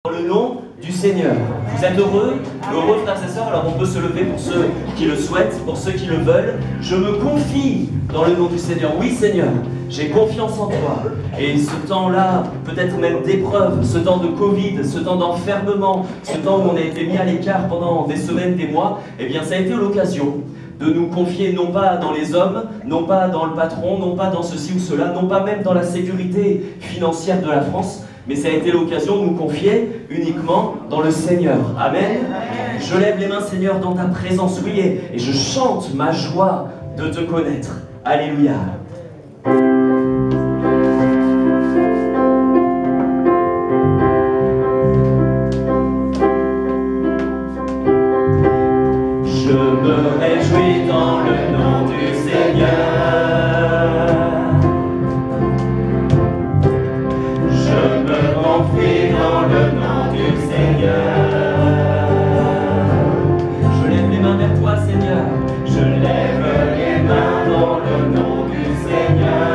Dans le nom du Seigneur. Vous êtes heureux? Heureux, frères et sœurs? Alors on peut se lever pour ceux qui le souhaitent, pour ceux qui le veulent. Je me confie dans le nom du Seigneur. Oui, Seigneur, j'ai confiance en toi. Et ce temps-là, peut-être même d'épreuve, ce temps de Covid, ce temps d'enfermement, ce temps où on a été mis à l'écart pendant des semaines, des mois, eh bien ça a été l'occasion de nous confier non pas dans les hommes, non pas dans le patron, non pas dans ceci ou cela, non pas même dans la sécurité financière de la France, mais ça a été l'occasion de nous confier uniquement dans le Seigneur. Amen. Je lève les mains, Seigneur, dans ta présence, oui, et je chante ma joie de te connaître. Alléluia. Je me réjouis dans le nom du Seigneur. Je me confie dans le nom du Seigneur. Je lève les mains vers toi, Seigneur. Je lève les mains dans le nom du Seigneur.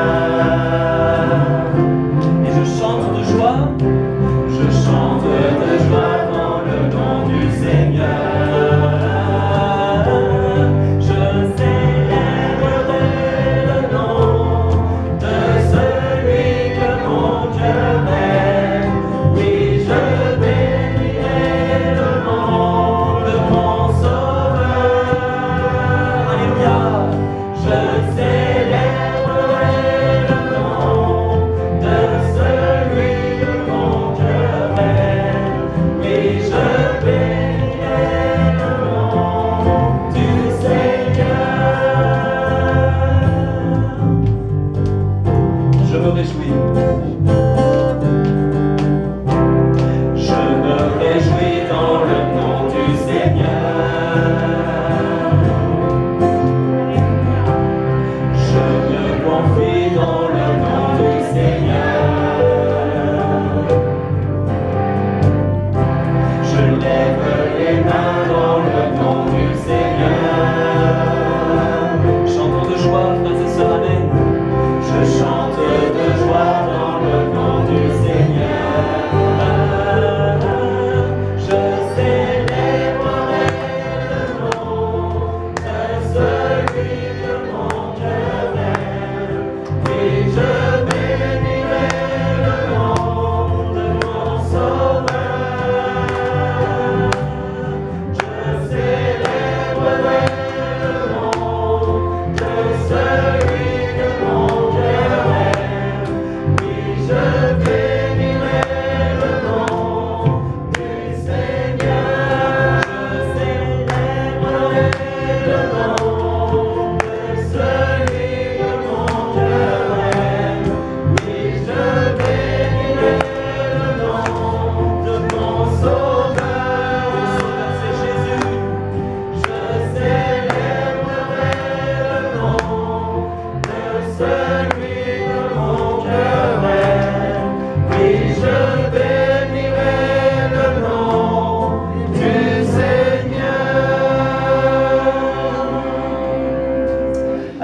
Et je chante de joie. Je chante de joie dans le nom du Seigneur.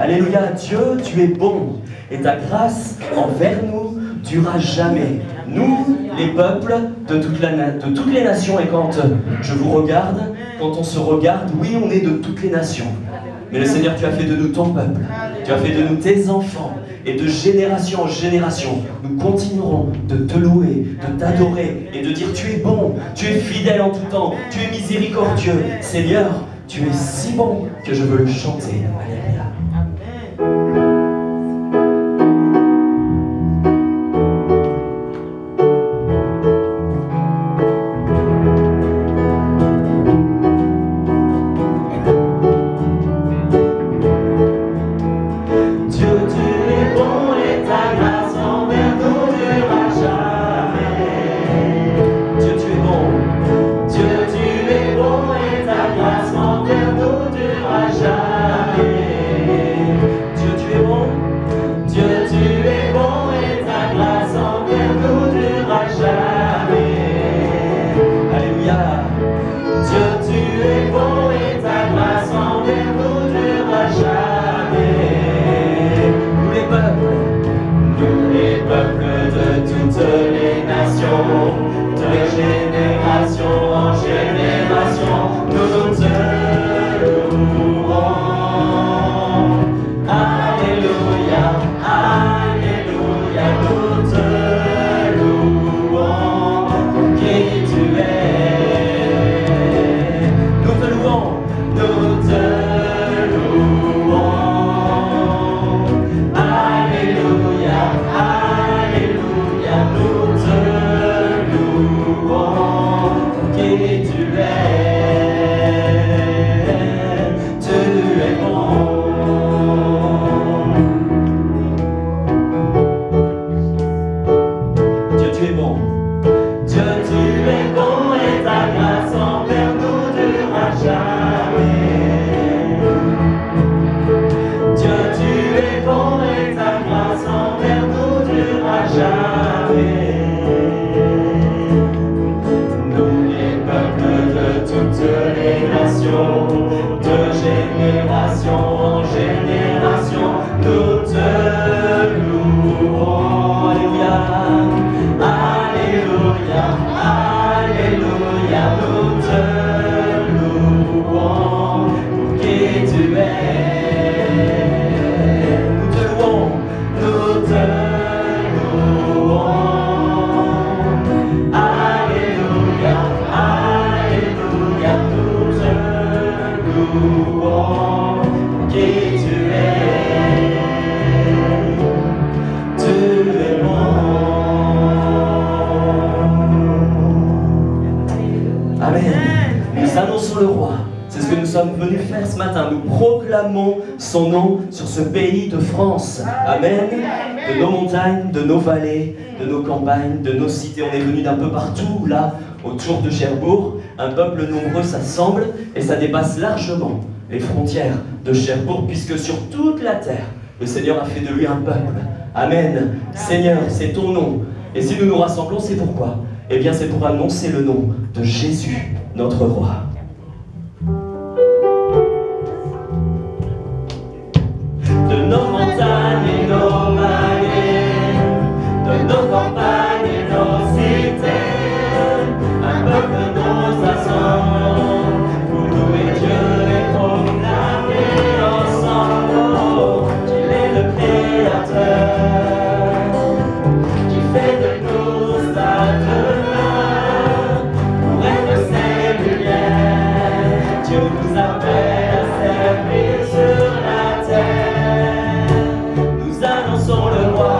Alléluia, Dieu, tu es bon, et ta grâce envers nous durera jamais. Nous, les peuples de toutes les nations, et quand je vous regarde, quand on se regarde, oui, on est de toutes les nations. Mais le Seigneur, tu as fait de nous ton peuple, tu as fait de nous tes enfants, et de génération en génération, nous continuerons de te louer, de t'adorer, et de dire tu es bon, tu es fidèle en tout temps, tu es miséricordieux. Seigneur, tu es si bon que je veux le chanter. Alléluia. Nous les peuples de toutes les nations, de génération génération en génération, nous te louerons. Alléluia, Alléluia, nous te louons pour qui tu es. Nous te louons, nous te louons. Alléluia, Alléluia, nous te louons pour qui tu es. Tu es bon. Dieu, tu es bon. Dieu, tu es bon et ta grâce envers nous durera jamais. Dieu, tu es bon et ta grâce envers nous durera jamais. Nous, les peuples de toutes les nations, de génération en génération, nous te louons. Alléluia, Alléluia, Alléluia, nous te louons pour qui tu es. Nous te louons, nous te louons. Alléluia, Alléluia, nous te louons pour qui tu es. Tu es bon. Amen. Nous annonçons le roi. C'est ce que nous sommes venus faire ce matin. Nous proclamons son nom sur ce pays de France. Amen. De nos montagnes, de nos vallées, de nos campagnes, de nos cités. On est venus d'un peu partout, là, autour de Cherbourg. Un peuple nombreux s'assemble et ça dépasse largement les frontières de Cherbourg, puisque sur toute la terre, le Seigneur a fait de lui un peuple. Amen. Seigneur, c'est ton nom. Et si nous nous rassemblons, c'est pourquoi? Eh bien, c'est pour annoncer le nom de Jésus, notre roi. De nos montagnes et nos vallées, de nos campagnes et nos cités, un peuple nous assemble pour louer Dieu et proclamer ensemble qu'il est le Créateur, qui fait de nous sa demeure pour être ses lumières. Dieu nous appelle à servir sur la terre. Nous annonçons le roi,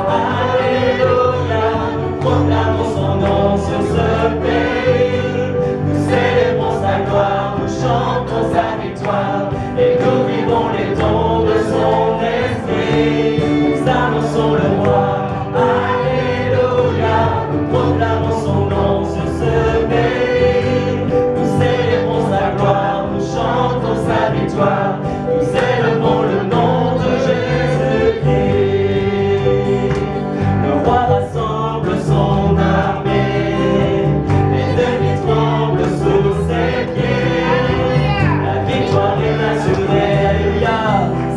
Alléluia. Nous proclamons son nom sur ce pays. Nous célébrons sa gloire, nous chantons sa victoire, et nous vivons les dons de son esprit. Nous annonçons le roi, Alléluia. Nous proclamons son nom sur ce pays. Nous célébrons sa gloire, nous chantons sa victoire. Nous élevons le nom de Jésus-Christ. Le roi rassemble son armée, les ennemis tremblent sous ses pieds. La victoire est assurée, alléluia,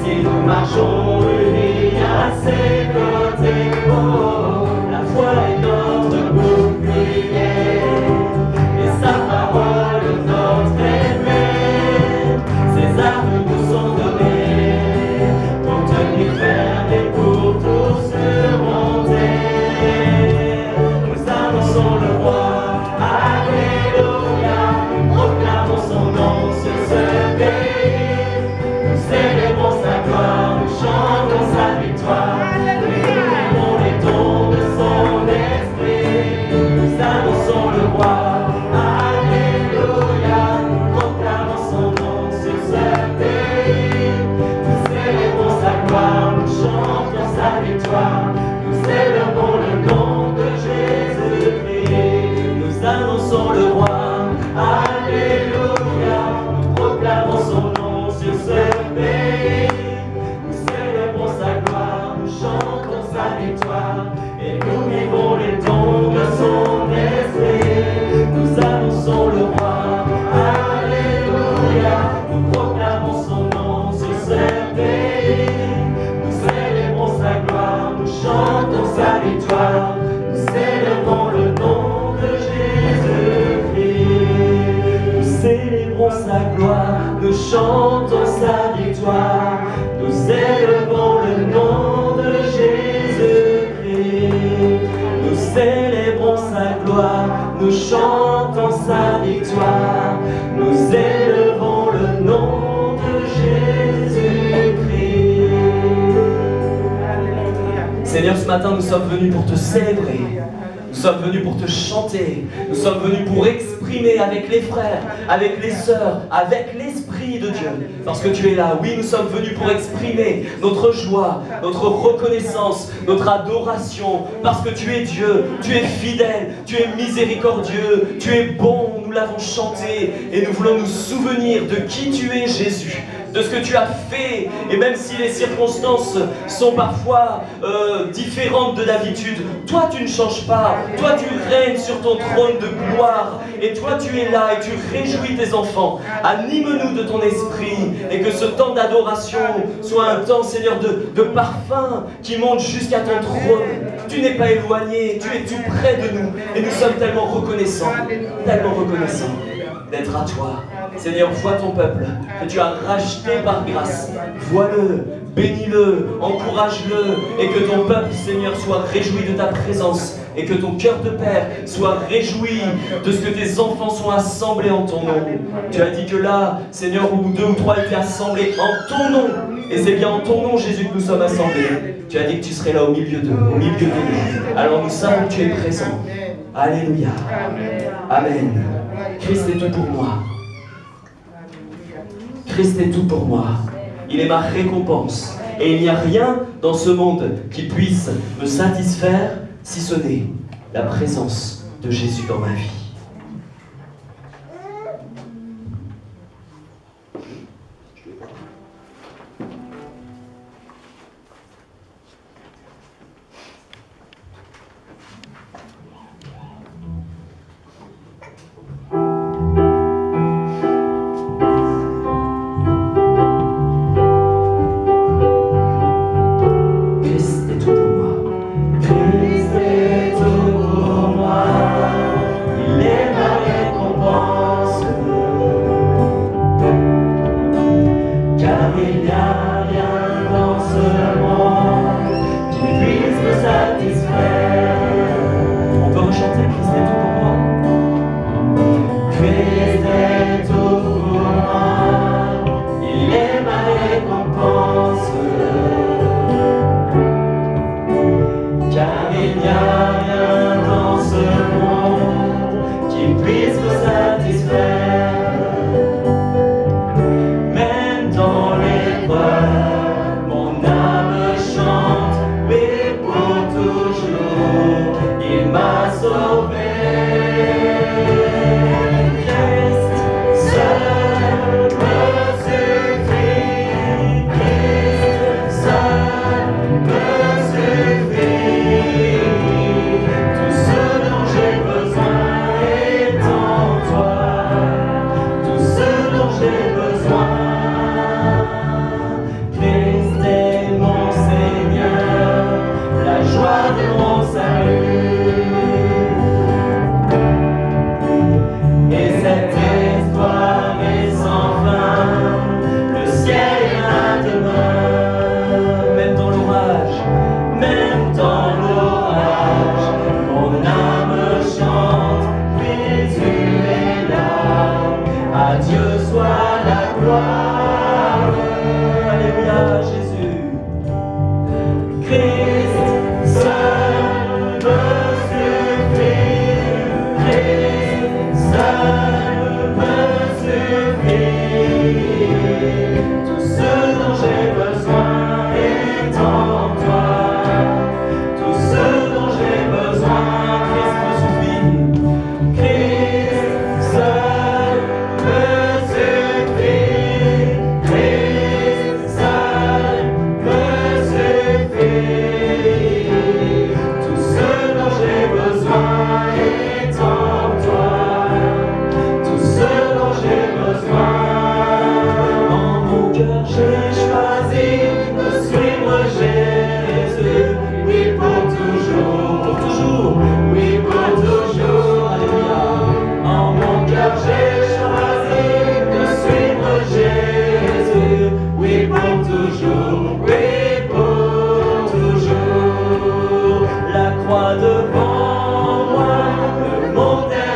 si nous marchons unis à ses côtés. Oh, la foi est notre bouclier, et sa parole notre épée. Ses armes nous sont données pour tenir ferme et pour tout surmonter. Nous annonçons le roi, Alléluia. Nous proclamons son nom sur ce pays. Nous célébrons sa gloire, nous chantons sa victoire. Nous vivons les dons de son esprit. Nous annonçons le roi, Alléluia. Nous proclamons son nom sur ce pays. Nous célébrons sa gloire, nous chantons sa victoire. Nous célébrons le nom de Jésus-Christ. Nous annonçons le roi, Alléluia. Nous proclamons son nom sur ce pays. Nous célébrons sa gloire, nous chantons sa victoire, et nous vivons les dons de son esprit. Nous annonçons le roi, Alléluia. Nous proclamons son nom sur ce pays. Nous célébrons sa gloire, nous chantons sa victoire. Nous célébrons le nom de Jésus-Christ. sa gloire, nous chantons sa victoire, nous élevons le nom de Jésus-Christ. Nous célébrons sa gloire, nous chantons sa victoire, nous élevons le nom de Jésus-Christ. Seigneur, ce matin, nous sommes venus pour te célébrer. Nous sommes venus pour te chanter, nous sommes venus pour exprimer avec les frères, avec les sœurs, avec l'Esprit de Dieu. Parce que tu es là, oui, nous sommes venus pour exprimer notre joie, notre reconnaissance, notre adoration. Parce que tu es Dieu, tu es fidèle, tu es miséricordieux, tu es bon, nous l'avons chanté. Et nous voulons nous souvenir de qui tu es, Jésus, de ce que tu as fait. Et même si les circonstances sont parfois différentes de d'habitude, toi tu ne changes pas. Toi tu règnes sur ton trône de gloire. Et toi tu es là et tu réjouis tes enfants. Anime-nous de ton esprit. Et que ce temps d'adoration soit un temps, Seigneur, de parfum qui monte jusqu'à ton trône. Tu n'es pas éloigné, tu es tout près de nous. Et nous sommes tellement reconnaissants d'être à toi. Seigneur, vois ton peuple que tu as racheté par grâce. Vois-le, bénis-le, encourage-le, et que ton peuple, Seigneur, soit réjoui de ta présence, et que ton cœur de Père soit réjoui de ce que tes enfants sont assemblés en ton nom. Tu as dit que là, Seigneur, où 2 ou 3 étaient assemblés en ton nom, et c'est bien en ton nom, Jésus, que nous sommes assemblés. Tu as dit que tu serais là au milieu d'eux, au milieu de nous. Alors nous savons que tu es présent. Alléluia. Amen. Christ est tout pour moi. Christ est tout pour moi. Il est ma récompense. Et il n'y a rien dans ce monde qui puisse me satisfaire si ce n'est la présence de Jésus dans ma vie. Tout ce dont j'ai besoin est en toi.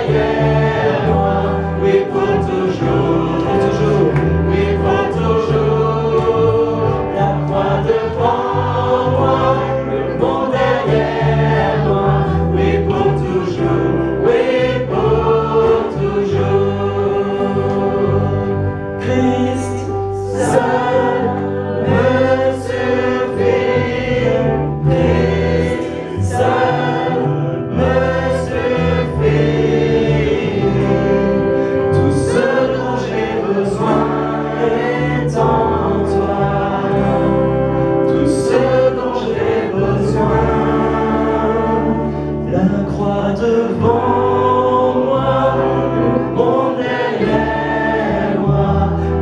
derrière moi, oui pour toujours, oui pour toujours, la croix devant moi, le monde derrière moi, oui pour toujours, oui pour toujours. Christ seul me suffit, Christ seul me suffit. Tout ce dont j'ai besoin est en toi, tout ce dont j'ai besoin. La croix devant moi, le monde derrière moi,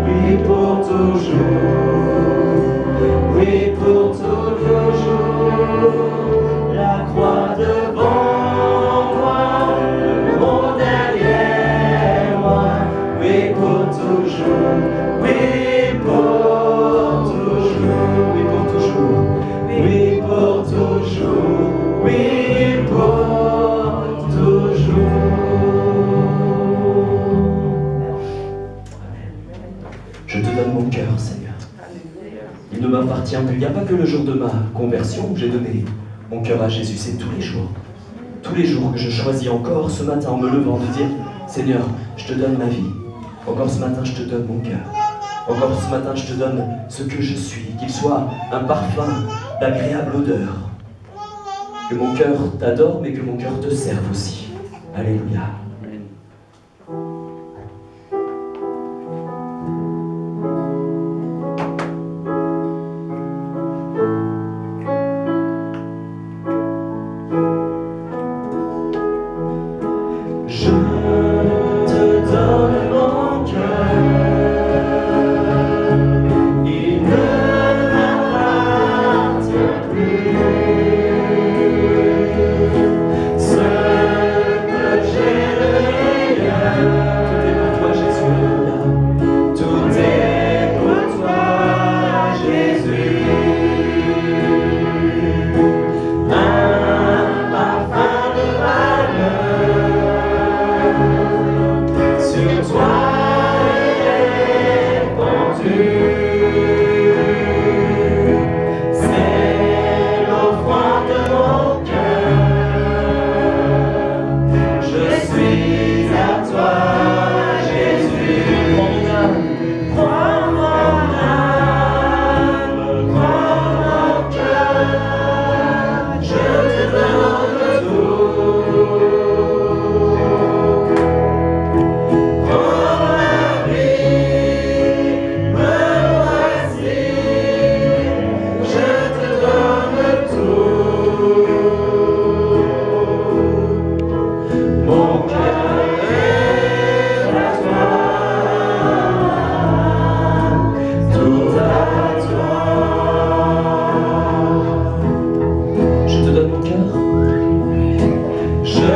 oui pour toujours, oui pour toujours. La croix devant moi, le monde derrière moi, oui pour toujours, oui pour toujours, oui pour toujours, oui pour toujours, oui pour toujours. Je te donne mon cœur, Seigneur. Il ne m'appartient plus. Il n'y a pas que le jour de ma conversion où j'ai donné mon cœur à Jésus. C'est tous les jours que je choisis encore ce matin en me levant de dire Seigneur, je te donne ma vie. Encore ce matin, je te donne mon cœur. Encore ce matin, je te donne ce que je suis. Qu'il soit un parfum d'agréable odeur. Que mon cœur t'adore, mais que mon cœur te serve aussi. Alléluia. Je te donne mon cœur, il ne m'appartient plus. Ce que j'ai de meilleur, tout est pour toi, Jésus. Tout est pour toi, Jésus. Un parfum de valeur sur toi est répandu. C'est l'offrande de mon cœur. Je suis à toi, Jésus. Prends mon âme, prends mon cœur. Je te donne tout. Prends ma vie, me voici, je te donne tout. Mon cœur est à toi, tout à toi. Je te donne mon cœur. Je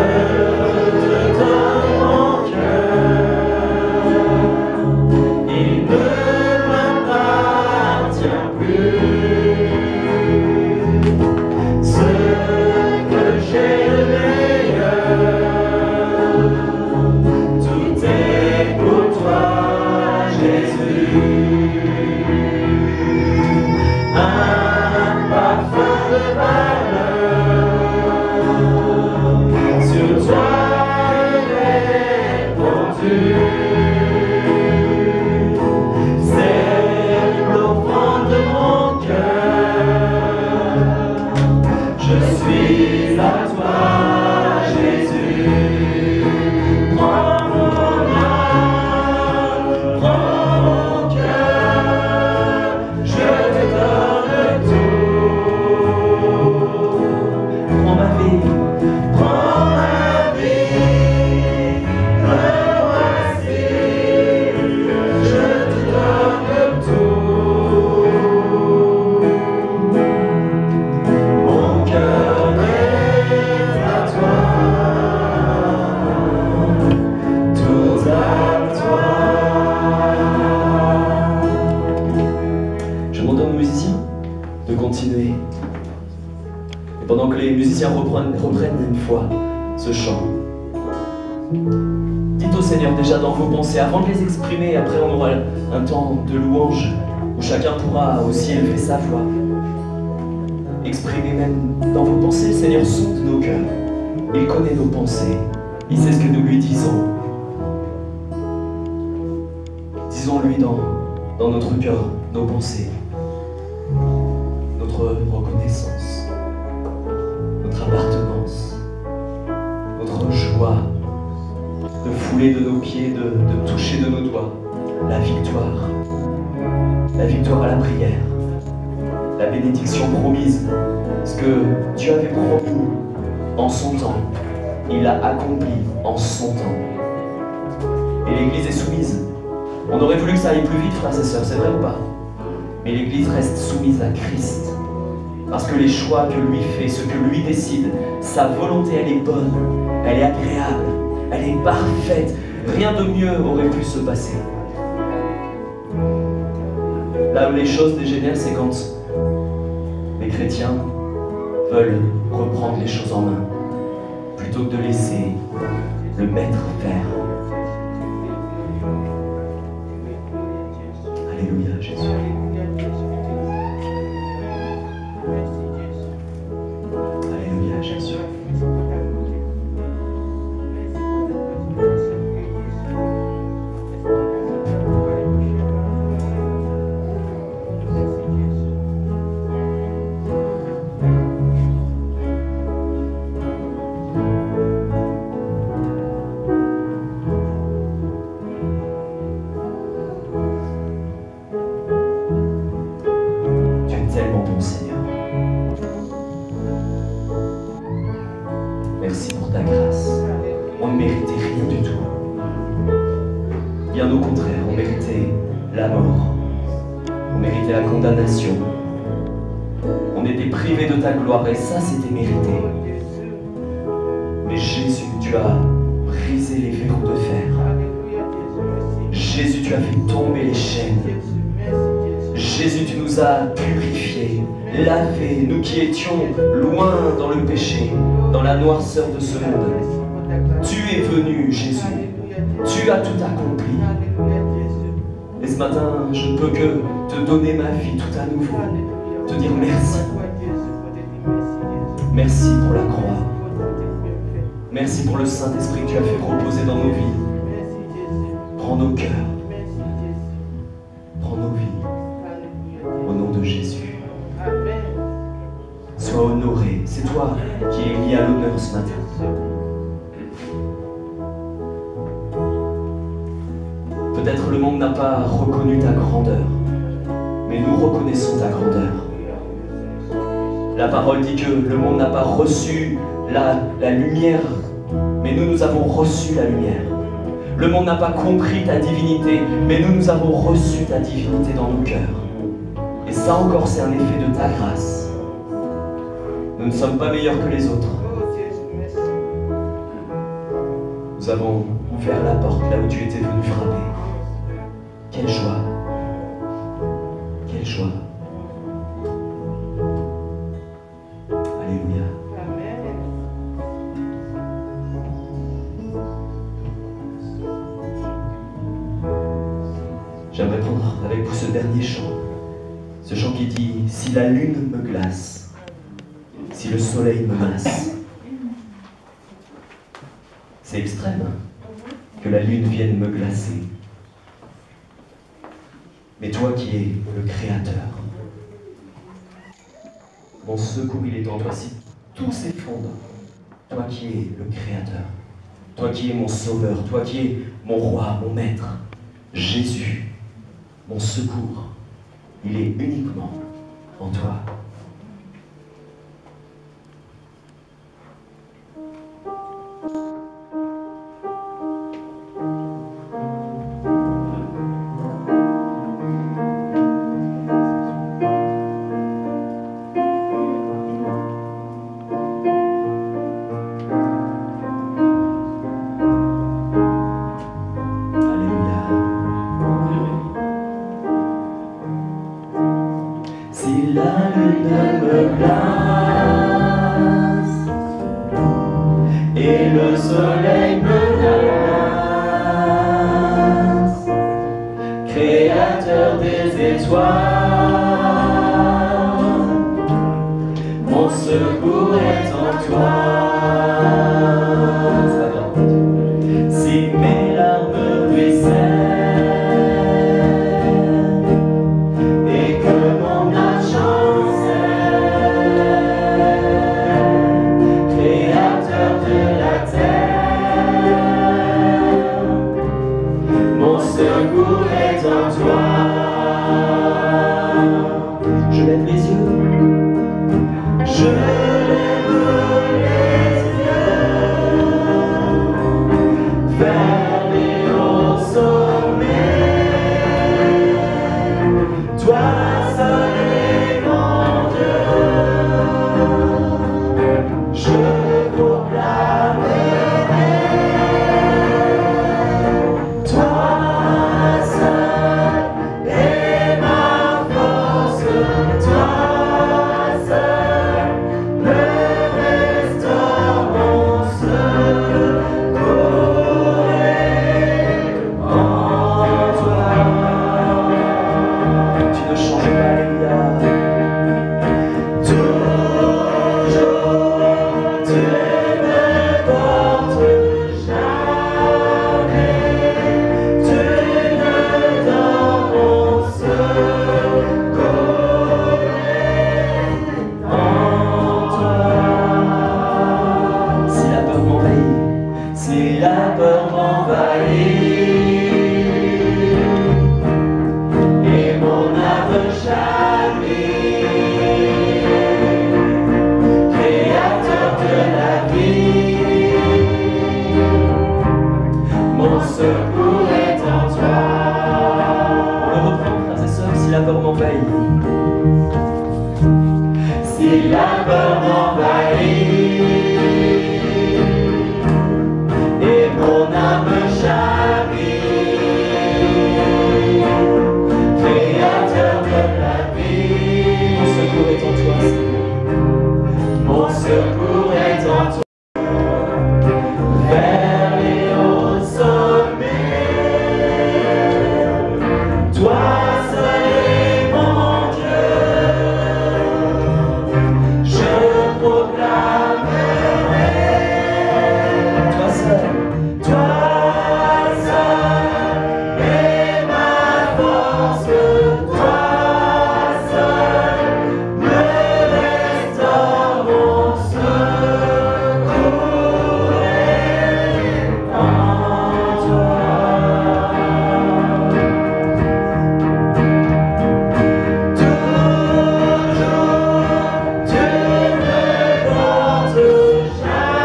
te donne mon cœur, il ne m'appartient plus. Ce que j'ai de meilleur, tout est pour toi, Jésus. Un parfum de valeur sur toi est répandu. C'est l'offrande de mon cœur. Je suis à toi, Jésus. Prends mon âme, prends mon cœur. Je te donne tout. Prends ma vie, prends ma vie, me voici, je te donne tout. Mon cœur est à toi, tout à toi. Je demande aux musiciens de continuer. Et pendant que les musiciens reprennent une fois ce chant, Dites au Seigneur déjà dans vos pensées, avant de les exprimer, après on aura un temps de louange où chacun pourra aussi élever sa voix. Exprimez même dans vos pensées, le Seigneur sonde nos cœurs. Il connaît nos pensées. Il sait ce que nous lui disons. Disons-lui dans notre cœur nos pensées, notre reconnaissance, notre appartenance, notre joie de fouler de nos pieds, de toucher de nos doigts la victoire à la prière, la bénédiction promise, ce que Dieu avait promis en son temps, il l'a accompli en son temps. Et l'Église est soumise. On aurait voulu que ça aille plus vite, frères et sœurs, c'est vrai ou pas? Mais l'Église reste soumise à Christ. Parce que les choix que lui fait, ce que lui décide, sa volonté, elle est bonne, elle est agréable, elle est parfaite. Rien de mieux aurait pu se passer. Là où les choses dégénèrent, c'est quand les chrétiens veulent reprendre les choses en main, plutôt que de laisser le Maître faire. Alléluia, Jésus. Alléluia, Jésus. Merci pour ta grâce. On ne méritait rien du tout. Bien au contraire, on méritait la mort. On méritait la condamnation. On était privés de ta gloire et ça, c'était mérité. Mais Jésus, tu as brisé les verrous de fer. Jésus, tu as fait tomber les chaînes. Jésus, tu nous as purifiés, lavés, nous qui étions loin dans le péché, dans la noirceur de ce monde. Tu es venu, Jésus. Tu as tout accompli. Et ce matin, je ne peux que te donner ma vie tout à nouveau, te dire merci. Merci pour la croix. Merci pour le Saint-Esprit que tu as fait reposer dans nos vies. Prends nos cœurs. Prends nos vies. Au nom de Jésus. Sois honoré. C'est toi qui es mis à l'honneur ce matin. Peut-être le monde n'a pas reconnu ta grandeur, mais nous reconnaissons ta grandeur. La parole dit que le monde n'a pas reçu la lumière, mais nous avons reçu la lumière. Le monde n'a pas compris ta divinité, mais nous avons reçu ta divinité dans nos cœurs. Et ça encore, c'est un effet de ta grâce. Nous ne sommes pas meilleurs que les autres. Nous avons ouvert la porte là où tu étais venu frapper. Quelle joie! Quelle joie! Alléluia. J'aimerais prendre avec vous ce dernier chant. Ce chant qui dit « Si la lune me glace, si le soleil me masse ». C'est extrême, hein, que la lune vienne me glacer. Mais toi qui es le Créateur, mon secours il est en toi. Si tout s'effondre, toi qui es le Créateur, toi qui es mon Sauveur, toi qui es mon Roi, mon Maître, Jésus, mon secours, il est uniquement en toi. Si la lune est toi. Mon secours est en toi. Si mes larmes ruissellent et que mon âme chancelle, Créateur de la terre, mon secours est en toi. Je lève les yeux. Je lève les yeux vers les hauts sommets. Toi seul est mon Dieu. Je proclamerai. Toi seul est ma force. Toi seul me restaure mon secours est en toi. Tu ne changes pas, Elia. Toujours, tu ne portes jamais. Tu me donnes mon secours est en toi. Si la peur m'envahit, si la peur m'envahit, et mon âme chavire, Créateur de la vie, mon secours est en toi. On le reprend, frères et sœurs, si la peur m'envahit. Si la peur m'envahit et mon âme chavire, Créateur de la vie, mon secours est en toi, Seigneur. Mon secours est en toi. Vers les hauts sommets, toi seul est mon Dieu. Je proclamerai. Toi seul est ma force. Toi seul me restaure mon secours est en toi. Toujours, tu ne portes jamais.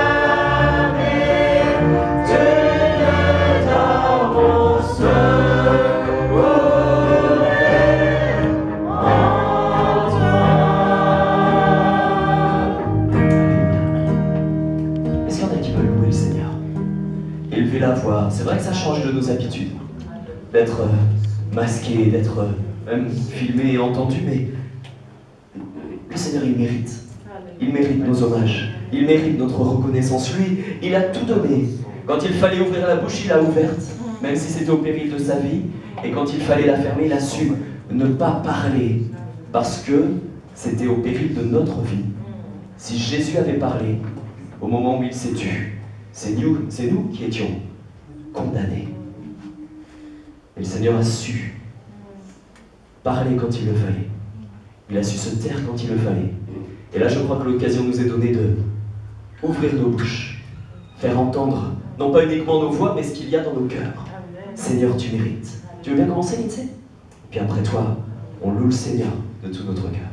Tu me donnes mon secours est en toi. Est-ce qu'il y en a qui veulent louer le Seigneur? Élever la voix. C'est vrai que ça change de nos habitudes. D'être masqué, d'être même filmé et entendu, mais le Seigneur, il mérite. Il mérite nos hommages. Il mérite notre reconnaissance. Lui, il a tout donné. Quand il fallait ouvrir la bouche, il l'a ouverte, même si c'était au péril de sa vie. Et quand il fallait la fermer, il a su ne pas parler, parce que c'était au péril de notre vie. Si Jésus avait parlé au moment où il s'est tu, c'est nous qui étions condamnés. Et le Seigneur a su parler quand il le fallait. Il a su se taire quand il le fallait. Et là, je crois que l'occasion nous est donnée de ouvrir nos bouches, faire entendre, non pas uniquement nos voix, mais ce qu'il y a dans nos cœurs. Seigneur, tu mérites. Tu veux bien commencer, Lindsay? Puis après toi, on loue le Seigneur de tout notre cœur.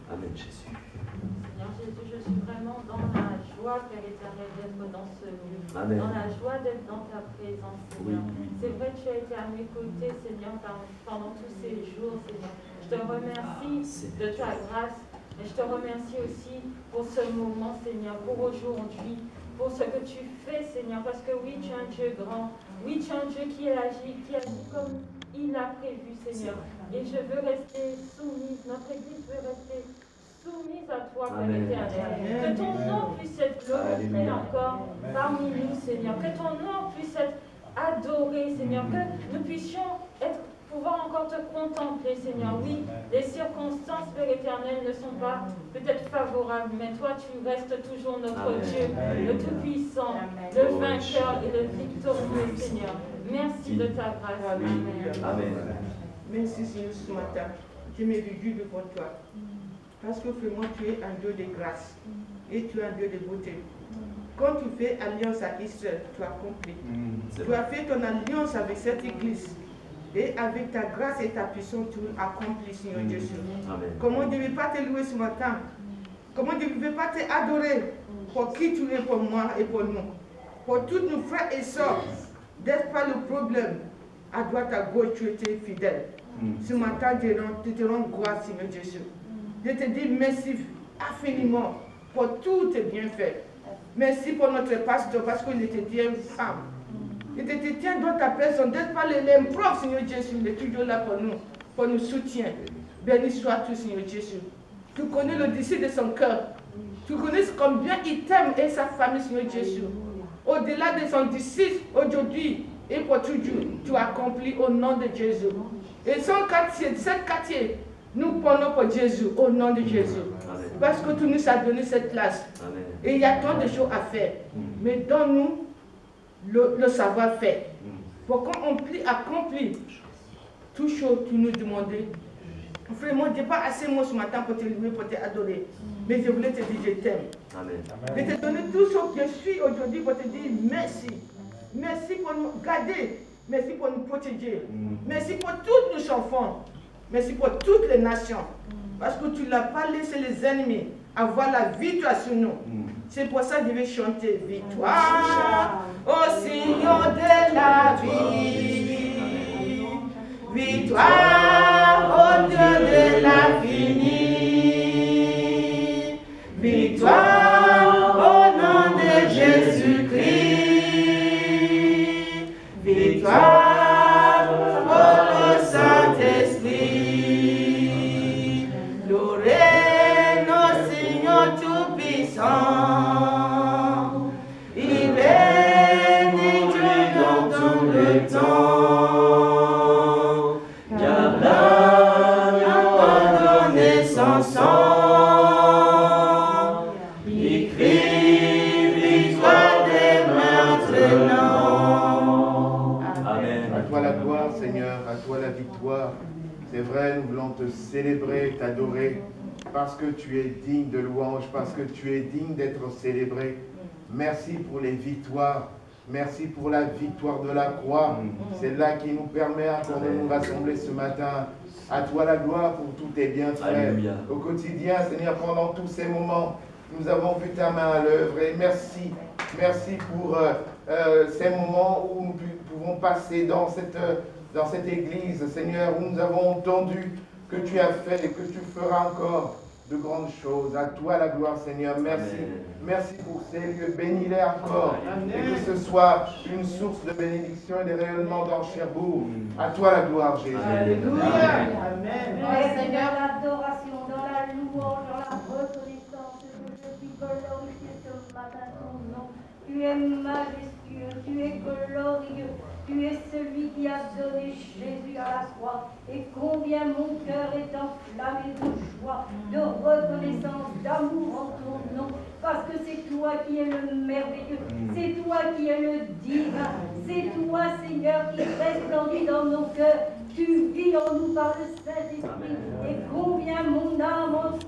Amen, Jésus. Seigneur Jésus, je suis vraiment dans la joie, Père éternel, d'être dans ce lieu. Amen. Dans la joie d'être dans ta présence, Seigneur. Oui. C'est vrai que tu as été à mes côtés, Seigneur, pendant tous ces jours, Seigneur. Je te remercie de ta grâce, mais je te remercie aussi pour ce moment, Seigneur, pour aujourd'hui, pour ce que tu fais, Seigneur, parce que oui, tu es un Dieu grand, oui, tu es un Dieu qui agit comme il a prévu, Seigneur. Et je veux rester soumise, notre Église veut rester soumise à toi, Père éternel. Que ton nom puisse être glorifié encore parmi nous, Seigneur. Que ton nom puisse être adoré, Seigneur. Que nous puissions être pouvoir encore te contempler, Seigneur. Oui, les circonstances, Père éternel, ne sont pas peut-être favorables, mais toi, tu restes toujours notre Dieu, le Tout-Puissant, le vainqueur et le victorieux, Seigneur. Merci de ta grâce. Amen. Merci, Seigneur, ce matin. Je me réjouis devant toi. Parce que vraiment, tu es un Dieu de grâce et tu es un Dieu de beauté. Quand tu fais alliance à Israël, tu accomplis. Tu as fait ton alliance avec cette église. Et avec ta grâce et ta puissance, tu accomplis, Seigneur Jésus. Comment je ne vais pas te louer ce matin? Comment je ne vais pas t'adorer pour qui tu es pour moi et pour nous? Pour tous nos frères et sœurs, n'est-ce pas le problème? À droite, à gauche, tu étais fidèle. Ce matin, je te rends grâce, Seigneur Jésus. Je te dis merci infiniment pour tous tes bienfaits. Merci pour notre pasteur parce qu'il était bien femme. Il te tient dans ta personne. N'est-ce pas l'improve, Seigneur Jésus? Il est toujours là pour nous soutenir. Béni sois-tu, Seigneur Jésus. Tu connais le désir de son cœur. Tu connais combien il t'aime et sa famille, Seigneur Jésus. Au-delà de son désir, aujourd'hui et pour toujours, tu as accompli au nom de Jésus. Et son quartier, cette quartier, nous prenons pour Jésus, au nom de Jésus. Parce que tu nous as donné cette place. Et il y a tant de choses à faire. Mais donne-nous le savoir-faire. Pour qu'on puisse accomplir toutes choses que tu nous demandais. Vraiment, je n'ai pas assez mots ce matin pour te louer, pour t'adorer. Mais je voulais te dire, je t'aime. Je te donner tout ce que je suis aujourd'hui pour te dire merci. Merci pour nous garder. Merci pour nous protéger. Merci pour tous nos enfants. Merci pour toutes les nations. Parce que tu n'as pas laissé les ennemis avoir la victoire sur nous. C'est pour ça que je vais chanter victoire au Seigneur de la vie. Victoire au Dieu de l'infini. Victoire au nom de Jésus-Christ. Victoire pour le Saint-Esprit. Louez nos Seigneur Tout-Puissant. Il est Dieu dans tout le temps. Car l'agneau a donné son sang. Il crie victoire dès maintenant. Amen. À toi la gloire, Seigneur, à toi la victoire. C'est vrai, nous voulons te célébrer, t'adorer, parce que tu es digne de louange, parce que tu es digne d'être célébré. Merci pour les victoires. Merci pour la victoire de la croix. C'est là qui nous permet encore de nous rassembler ce matin. À toi la gloire pour tous tes bienfaits. Au quotidien, Seigneur, pendant tous ces moments, nous avons vu ta main à l'œuvre. Et merci, merci pour ces moments où nous pouvons passer dans cette église, Seigneur, où nous avons entendu que tu as fait et que tu feras encore de grandes choses. À toi la gloire, Seigneur. Merci. Amen. Merci pour ces lieux. Bénis-les encore. Amen. Et que ce soit une source de bénédiction et de rayonnement dans Cherbourg. À toi la gloire, Jésus. Alléluia. Amen. Oh Seigneur, l'adoration, dans la louange, dans la reconnaissance, que je suis glorifié ce matin ton nom. Tu es majestueux, tu es glorieux. Tu es celui qui a donné Jésus à la croix. Et combien mon cœur est enflammé de joie, de reconnaissance, d'amour en ton nom. Parce que c'est toi qui es le merveilleux, c'est toi qui es le divin, c'est toi, Seigneur, qui resplendit dans nos cœurs. Tu vis en nous par le Saint-Esprit. Et combien mon âme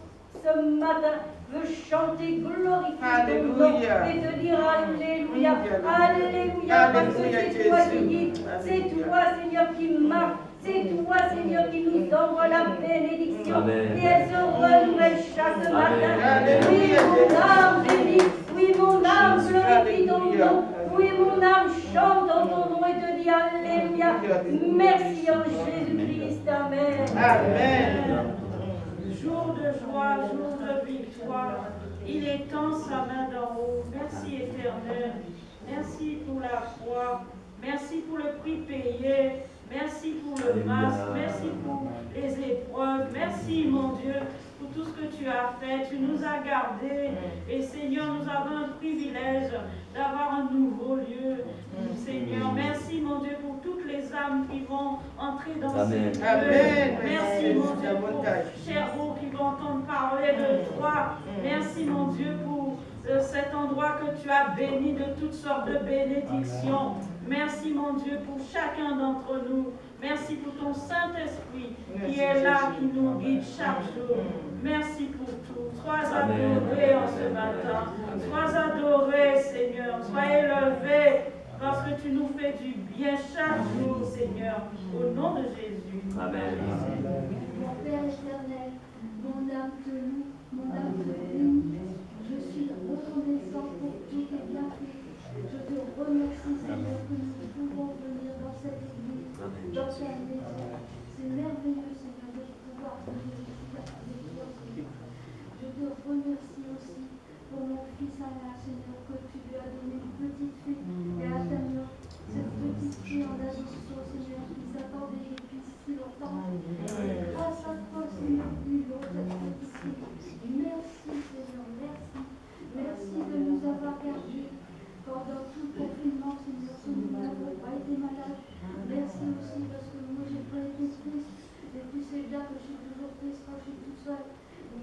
ce matin veut chanter, glorifier ton nom et te dire Alléluia, Alléluia, parce que c'est toi qui dis, c'est toi, Seigneur, qui marque, c'est toi, Seigneur, qui nous envoie la bénédiction. Et elle se renouvelle chaque matin. Oui, mon âme bénit, oui, mon âme glorifie ton nom, oui, mon âme chante en ton nom et te dit Alléluia. Merci en Jésus-Christ, Amen. Amen. Jour de joie, jour de victoire, il étend sa main d'en haut. Merci éternel, merci pour la croix, merci pour le prix payé, merci pour le masque, merci pour les épreuves, merci mon Dieu pour tout ce que tu as fait, tu nous as gardés et Seigneur, nous avons un privilège d'avoir un nouveau lieu. Seigneur, merci mon Dieu pour toutes les âmes qui vont en entrer dans Amen. ces lieux. Amen. Merci mon Dieu pour Davantage. Cherbourg qui vont entendre parler de toi. Merci mon Dieu pour cet endroit que tu as béni de toutes sortes de bénédictions. Merci mon Dieu pour chacun d'entre nous. Merci pour ton Saint-Esprit qui est là, qui nous guide chaque jour. Merci pour tout. Sois adoré en ce matin. Sois adoré, Seigneur. Sois élevé parce que tu nous fais du bien chaque jour, Seigneur. Au nom de Jésus. Amen. Mon Père éternel, mon âme te loue, mon âme te bénit. Je suis reconnaissant pour tous tes bienfaits. Je te remercie, Seigneur, que nous pouvons venir dans cette église, dans ta maison. C'est merveilleux, Seigneur, de pouvoir venir ici avec toi, Seigneur. Je te remercie aussi pour mon fils Alain, Seigneur, que tu lui as donné une petite fille et à ta main. Cette petite fille en adoption, Seigneur, qui s'attendait depuis si longtemps. Grâce à toi, Seigneur, nous l'avons cette petite fille. Merci, Seigneur, merci. Merci de nous avoir gardés pendant tout le confinement, Seigneur, que nous n'avons pas été malades. Merci aussi parce que moi, j'ai pas été triste. Et puis c'est là que je suis toujours triste quand je suis tout seul.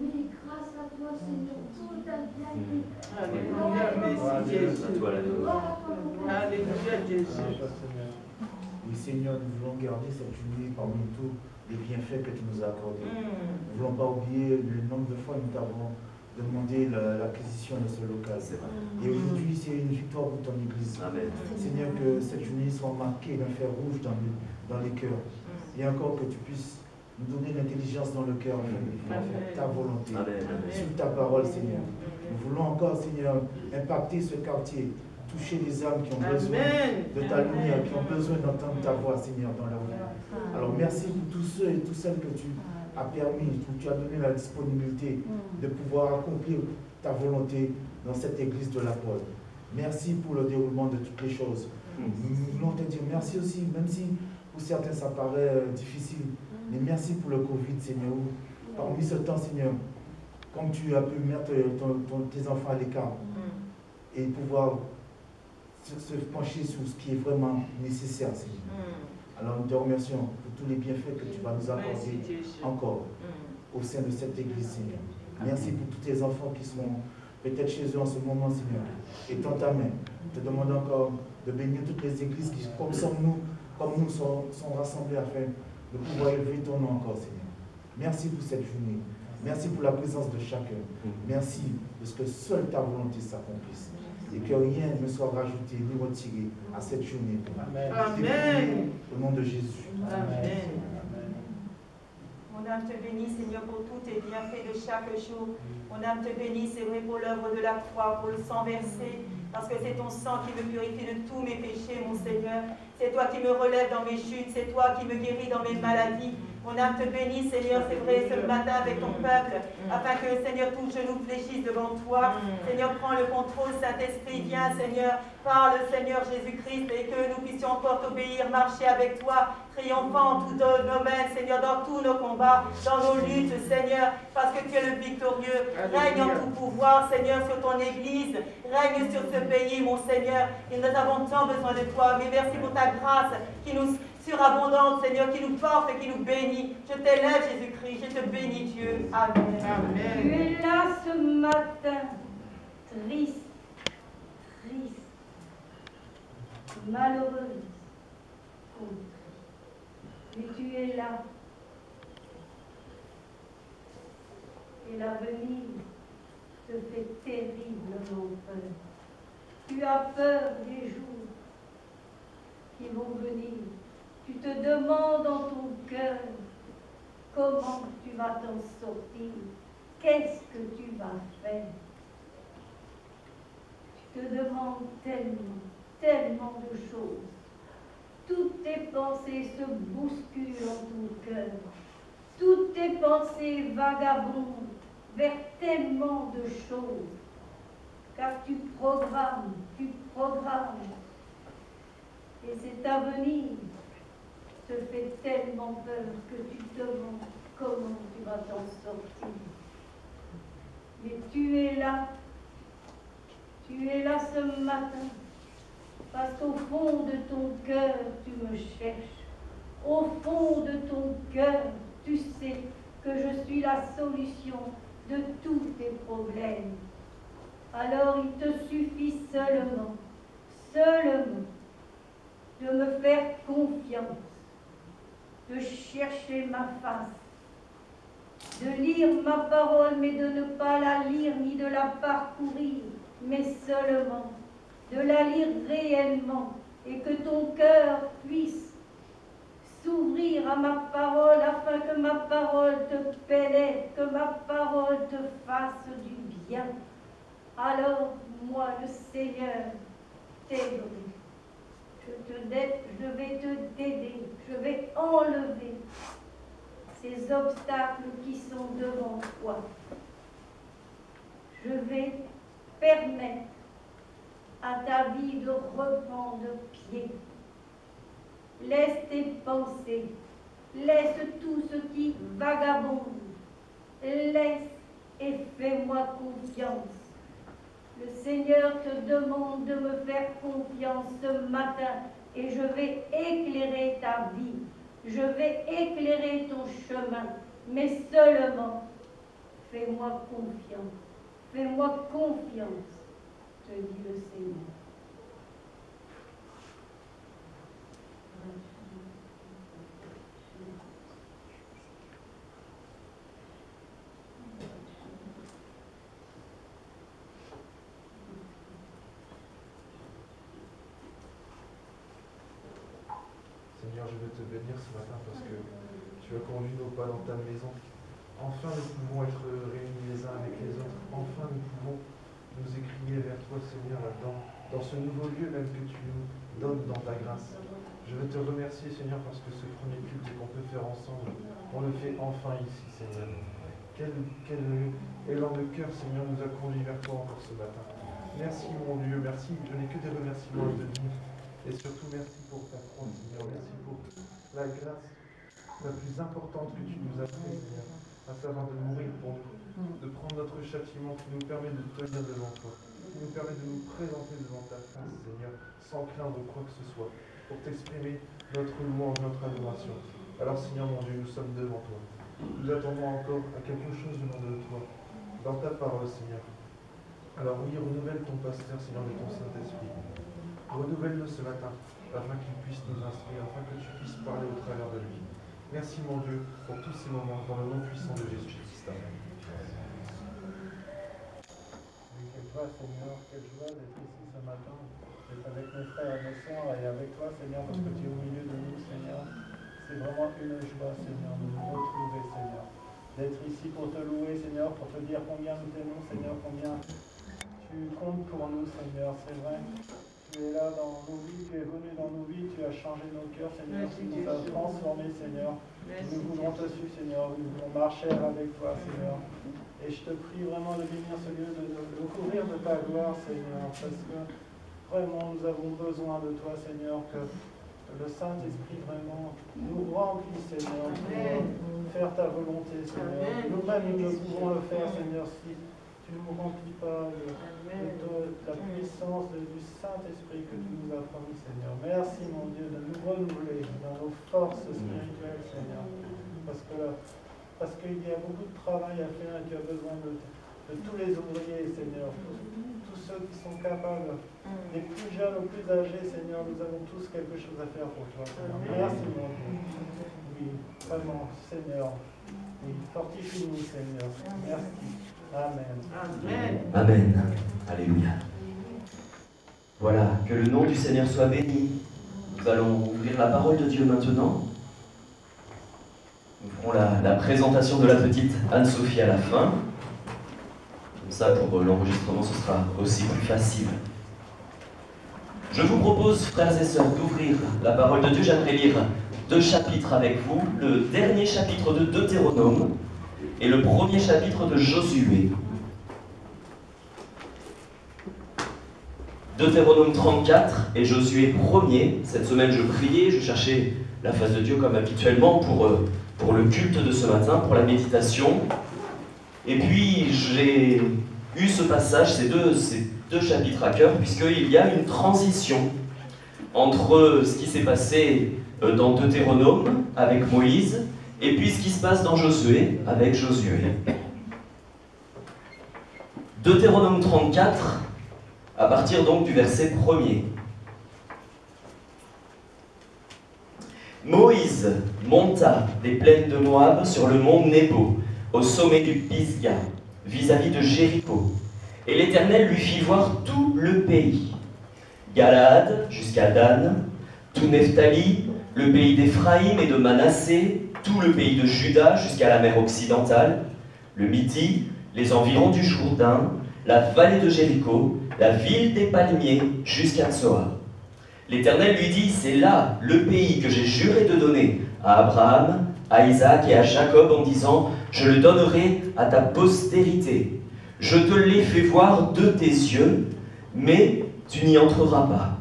Mais grâce à toi, Seigneur, tout a bien été. Alléluia, merci Jésus. Alléluia, Jésus. Oui, Seigneur, nous voulons garder cette journée parmi tous les bienfaits que tu nous as accordés. Nous ne voulons pas oublier le nombre de fois que nous t'avons demandé l'acquisition de ce local. Et aujourd'hui, c'est une victoire pour ton Église. Amen. Seigneur, que cette journée soit marquée d'un fer rouge dans les cœurs. Et encore que tu puisses nous donner l'intelligence dans le cœur pour faire ta volonté. Sur ta parole, Seigneur. Nous voulons encore, Seigneur, impacter ce quartier, toucher les âmes qui ont besoin de ta lumière, qui ont besoin d'entendre ta voix, Seigneur, dans leur vie. Alors merci pour tous ceux et toutes celles que tu as permis, où tu as donné la disponibilité de pouvoir accomplir ta volonté dans cette église de l'apôtre. Merci pour le déroulement de toutes les choses. Nous voulons te dire merci aussi, même si pour certains ça paraît difficile, mais merci pour le Covid, Seigneur. Parmi ce temps, Seigneur, comme tu as pu mettre tes enfants à l'écart et pouvoir se pencher sur ce qui est vraiment nécessaire, Seigneur. Alors nous te remercions pour tous les bienfaits que tu vas nous accorder encore au sein de cette église, Seigneur. Merci pour tous tes enfants qui sont peut-être chez eux en ce moment, Seigneur. Et tends ta main. Je te demande encore de bénir toutes les églises qui, comme nous, sont rassemblées afin de pouvoir élever ton nom encore, Seigneur. Merci pour cette journée. Merci pour la présence de chacun. Merci de ce que seule ta volonté s'accomplisse. Et que rien ne soit rajouté ni retiré à cette journée. Amen. Au nom de Jésus. Amen. Mon âme te bénit, Seigneur, pour tous tes bienfaits de chaque jour. Mon âme te bénit, c'est vrai, pour l'œuvre de la croix, pour le sang versé, parce que c'est ton sang qui me purifie de tous mes péchés, mon Seigneur. C'est toi qui me relèves dans mes chutes, c'est toi qui me guéris dans mes maladies. Mon âme te bénit, Seigneur, c'est vrai, ce matin avec ton peuple, afin que, Seigneur, tout genou fléchisse devant toi. Seigneur, prends le contrôle, Saint-Esprit, viens, Seigneur, parle, Seigneur Jésus-Christ, et que nous puissions encore t'obéir, marcher avec toi, triomphant en tout domaine, Seigneur, dans tous nos combats, dans nos luttes, Seigneur, parce que tu es le victorieux. Règne en tout pouvoir, Seigneur, sur ton Église, règne sur ce pays, mon Seigneur, et nous avons tant besoin de toi. Mais merci pour ta grâce qui nous surabondante, Seigneur, qui nous porte et qui nous bénit. Je t'élève, Jésus-Christ, je te bénis, Dieu. Amen. Tu es là ce matin, triste, malheureuse, mais tu es là. Et l'avenir te fait terriblement peur. Tu as peur des jours qui vont venir. Tu te demandes dans ton cœur comment tu vas t'en sortir, qu'est-ce que tu vas faire. Tu te demandes tellement de choses. Toutes tes pensées se bousculent en ton cœur. Toutes tes pensées vagabondent vers tellement de choses. Car tu programmes. Et cet avenir te fait tellement peur que tu te demandes comment tu vas t'en sortir. Mais tu es là ce matin, parce qu'au fond de ton cœur, tu me cherches. Au fond de ton cœur, tu sais que je suis la solution de tous tes problèmes. Alors il te suffit seulement de me faire confiance, de chercher ma face, de lire ma parole, mais de ne pas la lire ni de la parcourir, mais seulement de la lire réellement, et que ton cœur puisse s'ouvrir à ma parole afin que ma parole te pénètre, que ma parole te fasse du bien. Alors, moi, le Seigneur, t'aiderai. Je vais te t'aider, je vais enlever ces obstacles qui sont devant toi. Je vais permettre à ta vie de reprendre pied. Laisse tes pensées, laisse tout ce qui vagabonde, laisse et fais-moi confiance. Le Seigneur te demande de me faire confiance ce matin et je vais éclairer ta vie, je vais éclairer ton chemin, mais seulement fais-moi confiance, te dit le Seigneur. Seigneur, je veux te bénir ce matin parce que tu as conduit nos pas dans ta maison. Enfin, nous pouvons être réunis les uns avec les autres. Enfin, nous pouvons nous écrier vers toi, Seigneur, dans ce nouveau lieu même que tu nous donnes dans ta grâce. Je veux te remercier, Seigneur, parce que ce premier culte qu'on peut faire ensemble, on le fait enfin ici, Seigneur. Quel élan de cœur, Seigneur, nous a conduit vers toi encore ce matin. Merci, mon Dieu, merci. Je n'ai que des remerciements à te dire. Et surtout, merci pour ta croix, Seigneur. Merci pour la grâce la plus importante que tu nous as fait, Seigneur, à savoir de mourir pour nous, de prendre notre châtiment qui nous permet de tenir devant toi, qui nous permet de nous présenter devant ta face, Seigneur, sans craindre quoi que ce soit, pour t'exprimer notre louange, notre adoration. Alors, Seigneur, mon Dieu, nous sommes devant toi. Nous attendons encore à quelque chose venant de toi, dans ta parole, Seigneur. Alors oui, renouvelle ton pasteur, Seigneur, de ton Saint-Esprit. Renouvelle-le ce matin, afin qu'il puisse nous instruire, afin que tu puisses parler au travers de lui. Merci, mon Dieu, pour tous ces moments, dans le nom puissant de Jésus-Christ. Amen. Quelle joie, Seigneur, quelle joie d'être ici ce matin, d'être avec mes frères et mes sœurs et avec toi, Seigneur, parce que tu es au milieu de nous, Seigneur. C'est vraiment une joie, Seigneur, de nous retrouver, Seigneur. D'être ici pour te louer, Seigneur, pour te dire combien nous t'aimons, Seigneur, combien tu comptes pour nous, Seigneur. C'est vrai. Tu es là dans nos vies, tu es venu dans nos vies, tu as changé nos cœurs, Seigneur, tu nous as transformés, Seigneur. Nous voulons te suivre, Seigneur, nous voulons marcher avec toi, Seigneur. Et je te prie vraiment de bénir ce lieu, de le couvrir de ta gloire, Seigneur, parce que vraiment nous avons besoin de toi, Seigneur, que le Saint-Esprit vraiment nous remplisse, Seigneur, pour faire ta volonté, Seigneur. Nous-mêmes, nous ne pouvons le faire, Seigneur, si tu ne nous remplis pas de la puissance du Saint-Esprit que tu nous as promis, Seigneur. Merci, mon Dieu, de nous renouveler dans nos forces spirituelles, Seigneur. Parce qu'il y a beaucoup de travail à faire et tu as besoin de tous les ouvriers, Seigneur. Tous ceux qui sont capables, les plus jeunes aux plus âgés, Seigneur, nous avons tous quelque chose à faire pour toi, Seigneur. Merci, mon Dieu. Oui, vraiment, Seigneur. Oui, fortifie-nous, Seigneur. Merci. Amen. Amen. Amen. Alléluia. Voilà, que le nom du Seigneur soit béni. Nous allons ouvrir la parole de Dieu maintenant. Nous ferons la présentation de la petite Anne-Sophie à la fin. Comme ça, pour l'enregistrement, ce sera aussi plus facile. Je vous propose, frères et sœurs, d'ouvrir la parole de Dieu. J'aimerais lire 2 chapitres avec vous. Le dernier chapitre de Deutéronome et le premier chapitre de Josué. Deutéronome 34 et Josué 1er. Cette semaine, je priais, je cherchais la face de Dieu comme habituellement pour le culte de ce matin, pour la méditation. Et puis, j'ai eu ce passage, ces deux chapitres à cœur, puisqu'il y a une transition entre ce qui s'est passé dans Deutéronome avec Moïse et puis ce qui se passe dans Josué avec Josué. Deutéronome 34, à partir donc du verset 1er. Moïse monta des plaines de Moab sur le mont Nebo, au sommet du Pisga, vis-à-vis de Jéricho. Et l'Éternel lui fit voir tout le pays. Galaad jusqu'à Dan, tout Nephtali, le pays d'Éphraïm et de Manassé, tout le pays de Juda jusqu'à la mer occidentale, le Midi, les environs du Jourdain, la vallée de Jéricho, la ville des palmiers jusqu'à Tsoar. L'Éternel lui dit, c'est là le pays que j'ai juré de donner à Abraham, à Isaac et à Jacob en disant, je le donnerai à ta postérité. Je te l'ai fait voir de tes yeux, mais tu n'y entreras pas.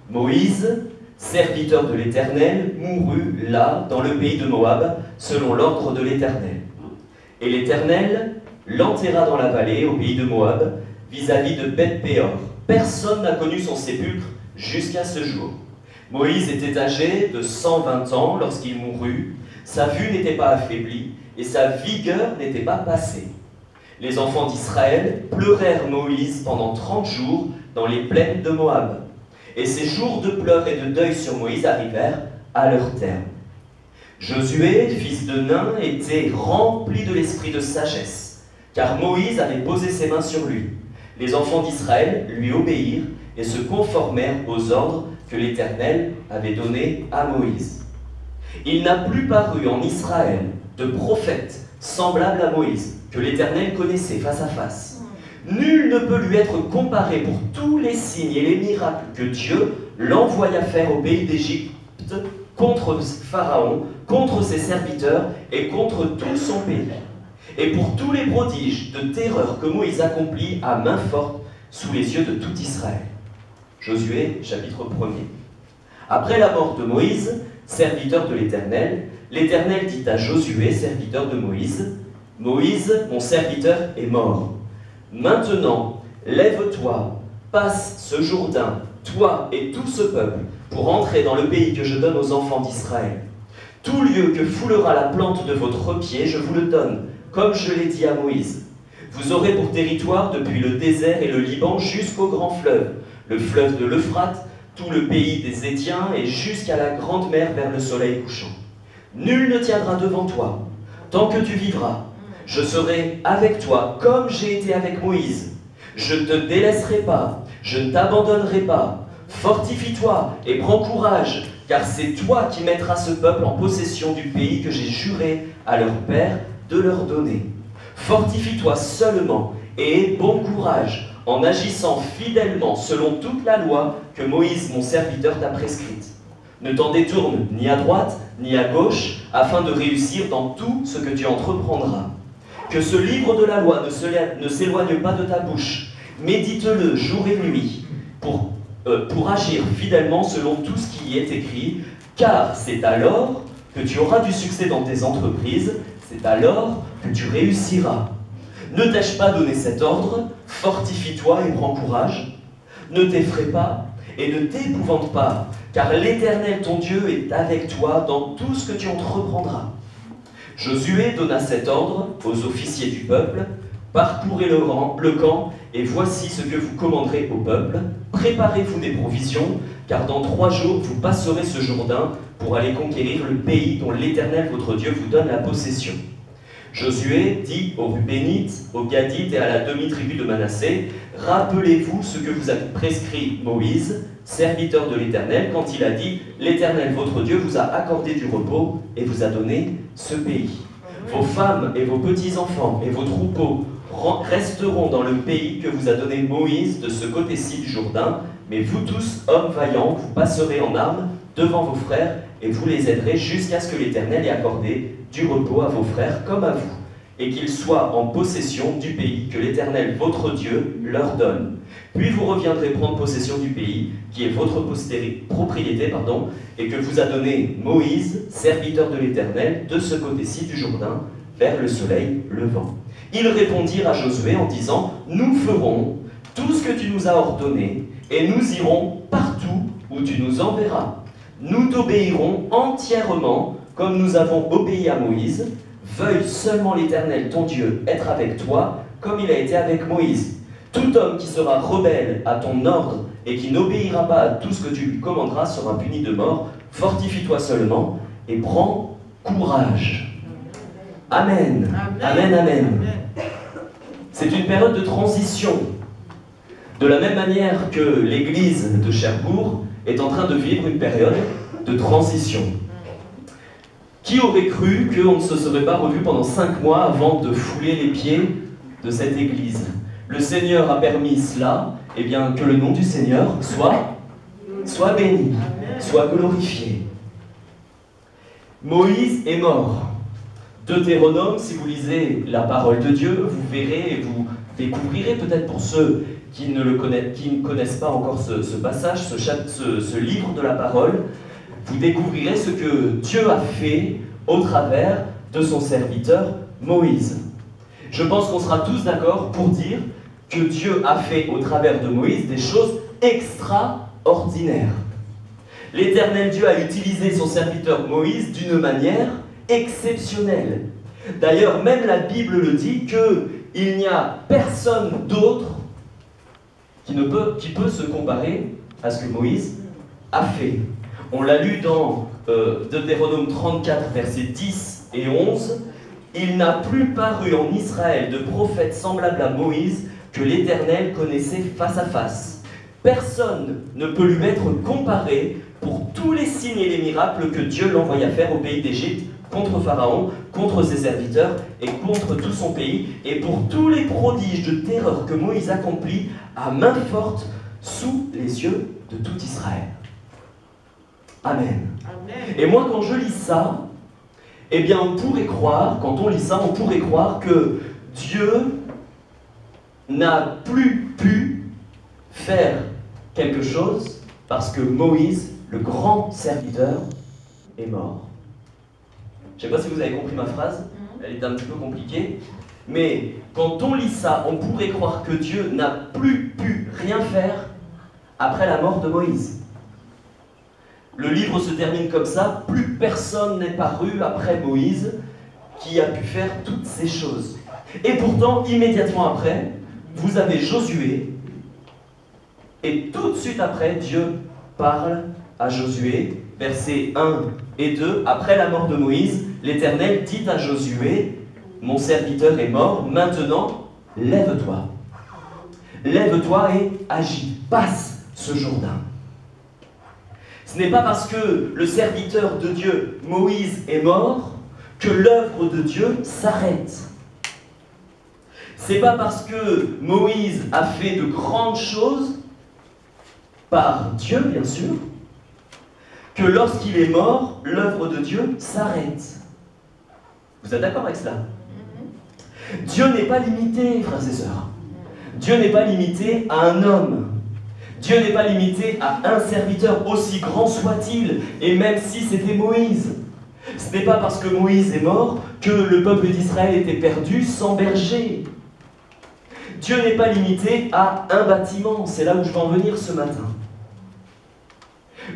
Moïse, serviteur de l'Éternel, mourut là, dans le pays de Moab, selon l'ordre de l'Éternel. Et l'Éternel l'enterra dans la vallée, au pays de Moab, vis-à-vis de Beth-péor. Personne n'a connu son sépulcre jusqu'à ce jour. Moïse était âgé de 120 ans lorsqu'il mourut, sa vue n'était pas affaiblie et sa vigueur n'était pas passée. Les enfants d'Israël pleurèrent Moïse pendant 30 jours dans les plaines de Moab. Et ces jours de pleurs et de deuil sur Moïse arrivèrent à leur terme. Josué, fils de Nun, était rempli de l'esprit de sagesse, car Moïse avait posé ses mains sur lui. Les enfants d'Israël lui obéirent et se conformèrent aux ordres que l'Éternel avait donnés à Moïse. Il n'a plus paru en Israël de prophète semblable à Moïse, que l'Éternel connaissait face à face. Nul ne peut lui être comparé pour tous les signes et les miracles que Dieu l'envoya faire au pays d'Égypte contre Pharaon, contre ses serviteurs et contre tout son pays. Et pour tous les prodiges de terreur que Moïse accomplit à main forte sous les yeux de tout Israël. Josué, chapitre 1er. Après la mort de Moïse, serviteur de l'Éternel, l'Éternel dit à Josué, serviteur de Moïse, « Moïse, mon serviteur, est mort. Maintenant, lève-toi, passe ce Jourdain, toi et tout ce peuple, pour entrer dans le pays que je donne aux enfants d'Israël. Tout lieu que foulera la plante de votre pied, je vous le donne, comme je l'ai dit à Moïse. Vous aurez pour territoire depuis le désert et le Liban jusqu'au grand fleuve, le fleuve de l'Euphrate, tout le pays des Hétiens et jusqu'à la grande mer vers le soleil couchant. Nul ne tiendra devant toi, tant que tu vivras. Je serai avec toi comme j'ai été avec Moïse. Je ne te délaisserai pas, je ne t'abandonnerai pas. Fortifie-toi et prends courage, car c'est toi qui mettras ce peuple en possession du pays que j'ai juré à leur père de leur donner. Fortifie-toi seulement et aie bon courage en agissant fidèlement selon toute la loi que Moïse, mon serviteur, t'a prescrite. Ne t'en détourne ni à droite ni à gauche, afin de réussir dans tout ce que tu entreprendras. Que ce livre de la loi ne s'éloigne pas de ta bouche. Médite-le jour et nuit, pour agir fidèlement selon tout ce qui y est écrit, car c'est alors que tu auras du succès dans tes entreprises, c'est alors que tu réussiras. Ne t'ai-je pas donné cet ordre? Fortifie-toi et prends courage. Ne t'effraie pas et ne t'épouvante pas, car l'Éternel ton Dieu est avec toi dans tout ce que tu entreprendras. Josué donna cet ordre aux officiers du peuple, parcourez le camp, et voici ce que vous commanderez au peuple. Préparez-vous des provisions, car dans 3 jours vous passerez ce Jourdain pour aller conquérir le pays dont l'Éternel votre Dieu vous donne la possession. Josué dit aux Rubénites, aux Gadites et à la demi-tribu de Manassé, rappelez-vous ce que vous a prescrit Moïse, serviteur de l'Éternel, quand il a dit, l'Éternel votre Dieu vous a accordé du repos et vous a donné ce pays. Vos femmes et vos petits-enfants et vos troupeaux resteront dans le pays que vous a donné Moïse de ce côté-ci du Jourdain, mais vous tous, hommes vaillants, vous passerez en armes devant vos frères et vous les aiderez jusqu'à ce que l'Éternel ait accordé du repos à vos frères comme à vous, et qu'ils soient en possession du pays que l'Éternel, votre Dieu, leur donne. Puis vous reviendrez prendre possession du pays, qui est votre propriété, et que vous a donné Moïse, serviteur de l'Éternel, de ce côté-ci du Jourdain, vers le soleil levant. Ils répondirent à Josué en disant, nous ferons tout ce que tu nous as ordonné, et nous irons partout où tu nous enverras. Nous t'obéirons entièrement, comme nous avons obéi à Moïse. Veuille seulement l'Éternel, ton Dieu, être avec toi, comme il a été avec Moïse. Tout homme qui sera rebelle à ton ordre et qui n'obéira pas à tout ce que tu lui commanderas sera puni de mort. Fortifie-toi seulement et prends courage. Amen. Amen, amen. C'est une période de transition. De la même manière que l'église de Cherbourg est en train de vivre une période de transition. Qui aurait cru qu'on ne se serait pas revu pendant 5 mois avant de fouler les pieds de cette église? Le Seigneur a permis cela, et bien que le nom du Seigneur soit béni, soit glorifié. Moïse est mort. Deutéronome, si vous lisez la parole de Dieu, vous verrez et vous découvrirez, peut-être pour ceux qui ne connaissent pas encore ce passage, ce livre de la parole, vous découvrirez ce que Dieu a fait au travers de son serviteur Moïse. Je pense qu'on sera tous d'accord pour dire que Dieu a fait au travers de Moïse des choses extraordinaires. L'Éternel Dieu a utilisé son serviteur Moïse d'une manière exceptionnelle. D'ailleurs, même la Bible le dit qu'il n'y a personne d'autre qui peut se comparer à ce que Moïse a fait. On l'a lu dans Deutéronome 34, versets 10 et 11. « Il n'a plus paru en Israël de prophète semblable à Moïse que l'Éternel connaissait face à face. Personne ne peut lui être comparé pour tous les signes et les miracles que Dieu l'envoya faire au pays d'Égypte, contre Pharaon, contre ses serviteurs et contre tout son pays, et pour tous les prodiges de terreur que Moïse accomplit à main forte sous les yeux de tout Israël. » Amen. Amen. Et moi, quand je lis ça, eh bien, on pourrait croire, quand on lit ça, on pourrait croire que Dieu n'a plus pu faire quelque chose parce que Moïse, le grand serviteur, est mort. Je ne sais pas si vous avez compris ma phrase, elle est un petit peu compliquée, mais quand on lit ça, on pourrait croire que Dieu n'a plus pu rien faire après la mort de Moïse. Le livre se termine comme ça, plus personne n'est paru après Moïse qui a pu faire toutes ces choses. Et pourtant, immédiatement après, vous avez Josué, et tout de suite après, Dieu parle à Josué, versets 1 et 2. Après la mort de Moïse, l'Éternel dit à Josué, « Mon serviteur est mort, maintenant, lève-toi. Lève-toi et agis, passe ce Jourdain. » Ce n'est pas parce que le serviteur de Dieu, Moïse, est mort, que l'œuvre de Dieu s'arrête. Ce n'est pas parce que Moïse a fait de grandes choses, par Dieu bien sûr, que lorsqu'il est mort, l'œuvre de Dieu s'arrête. Vous êtes d'accord avec cela? Dieu n'est pas limité, frères et sœurs. Dieu n'est pas limité à un homme. Dieu n'est pas limité à un serviteur, aussi grand soit-il, et même si c'était Moïse. Ce n'est pas parce que Moïse est mort que le peuple d'Israël était perdu sans berger. Dieu n'est pas limité à un bâtiment, c'est là où je veux en venir ce matin.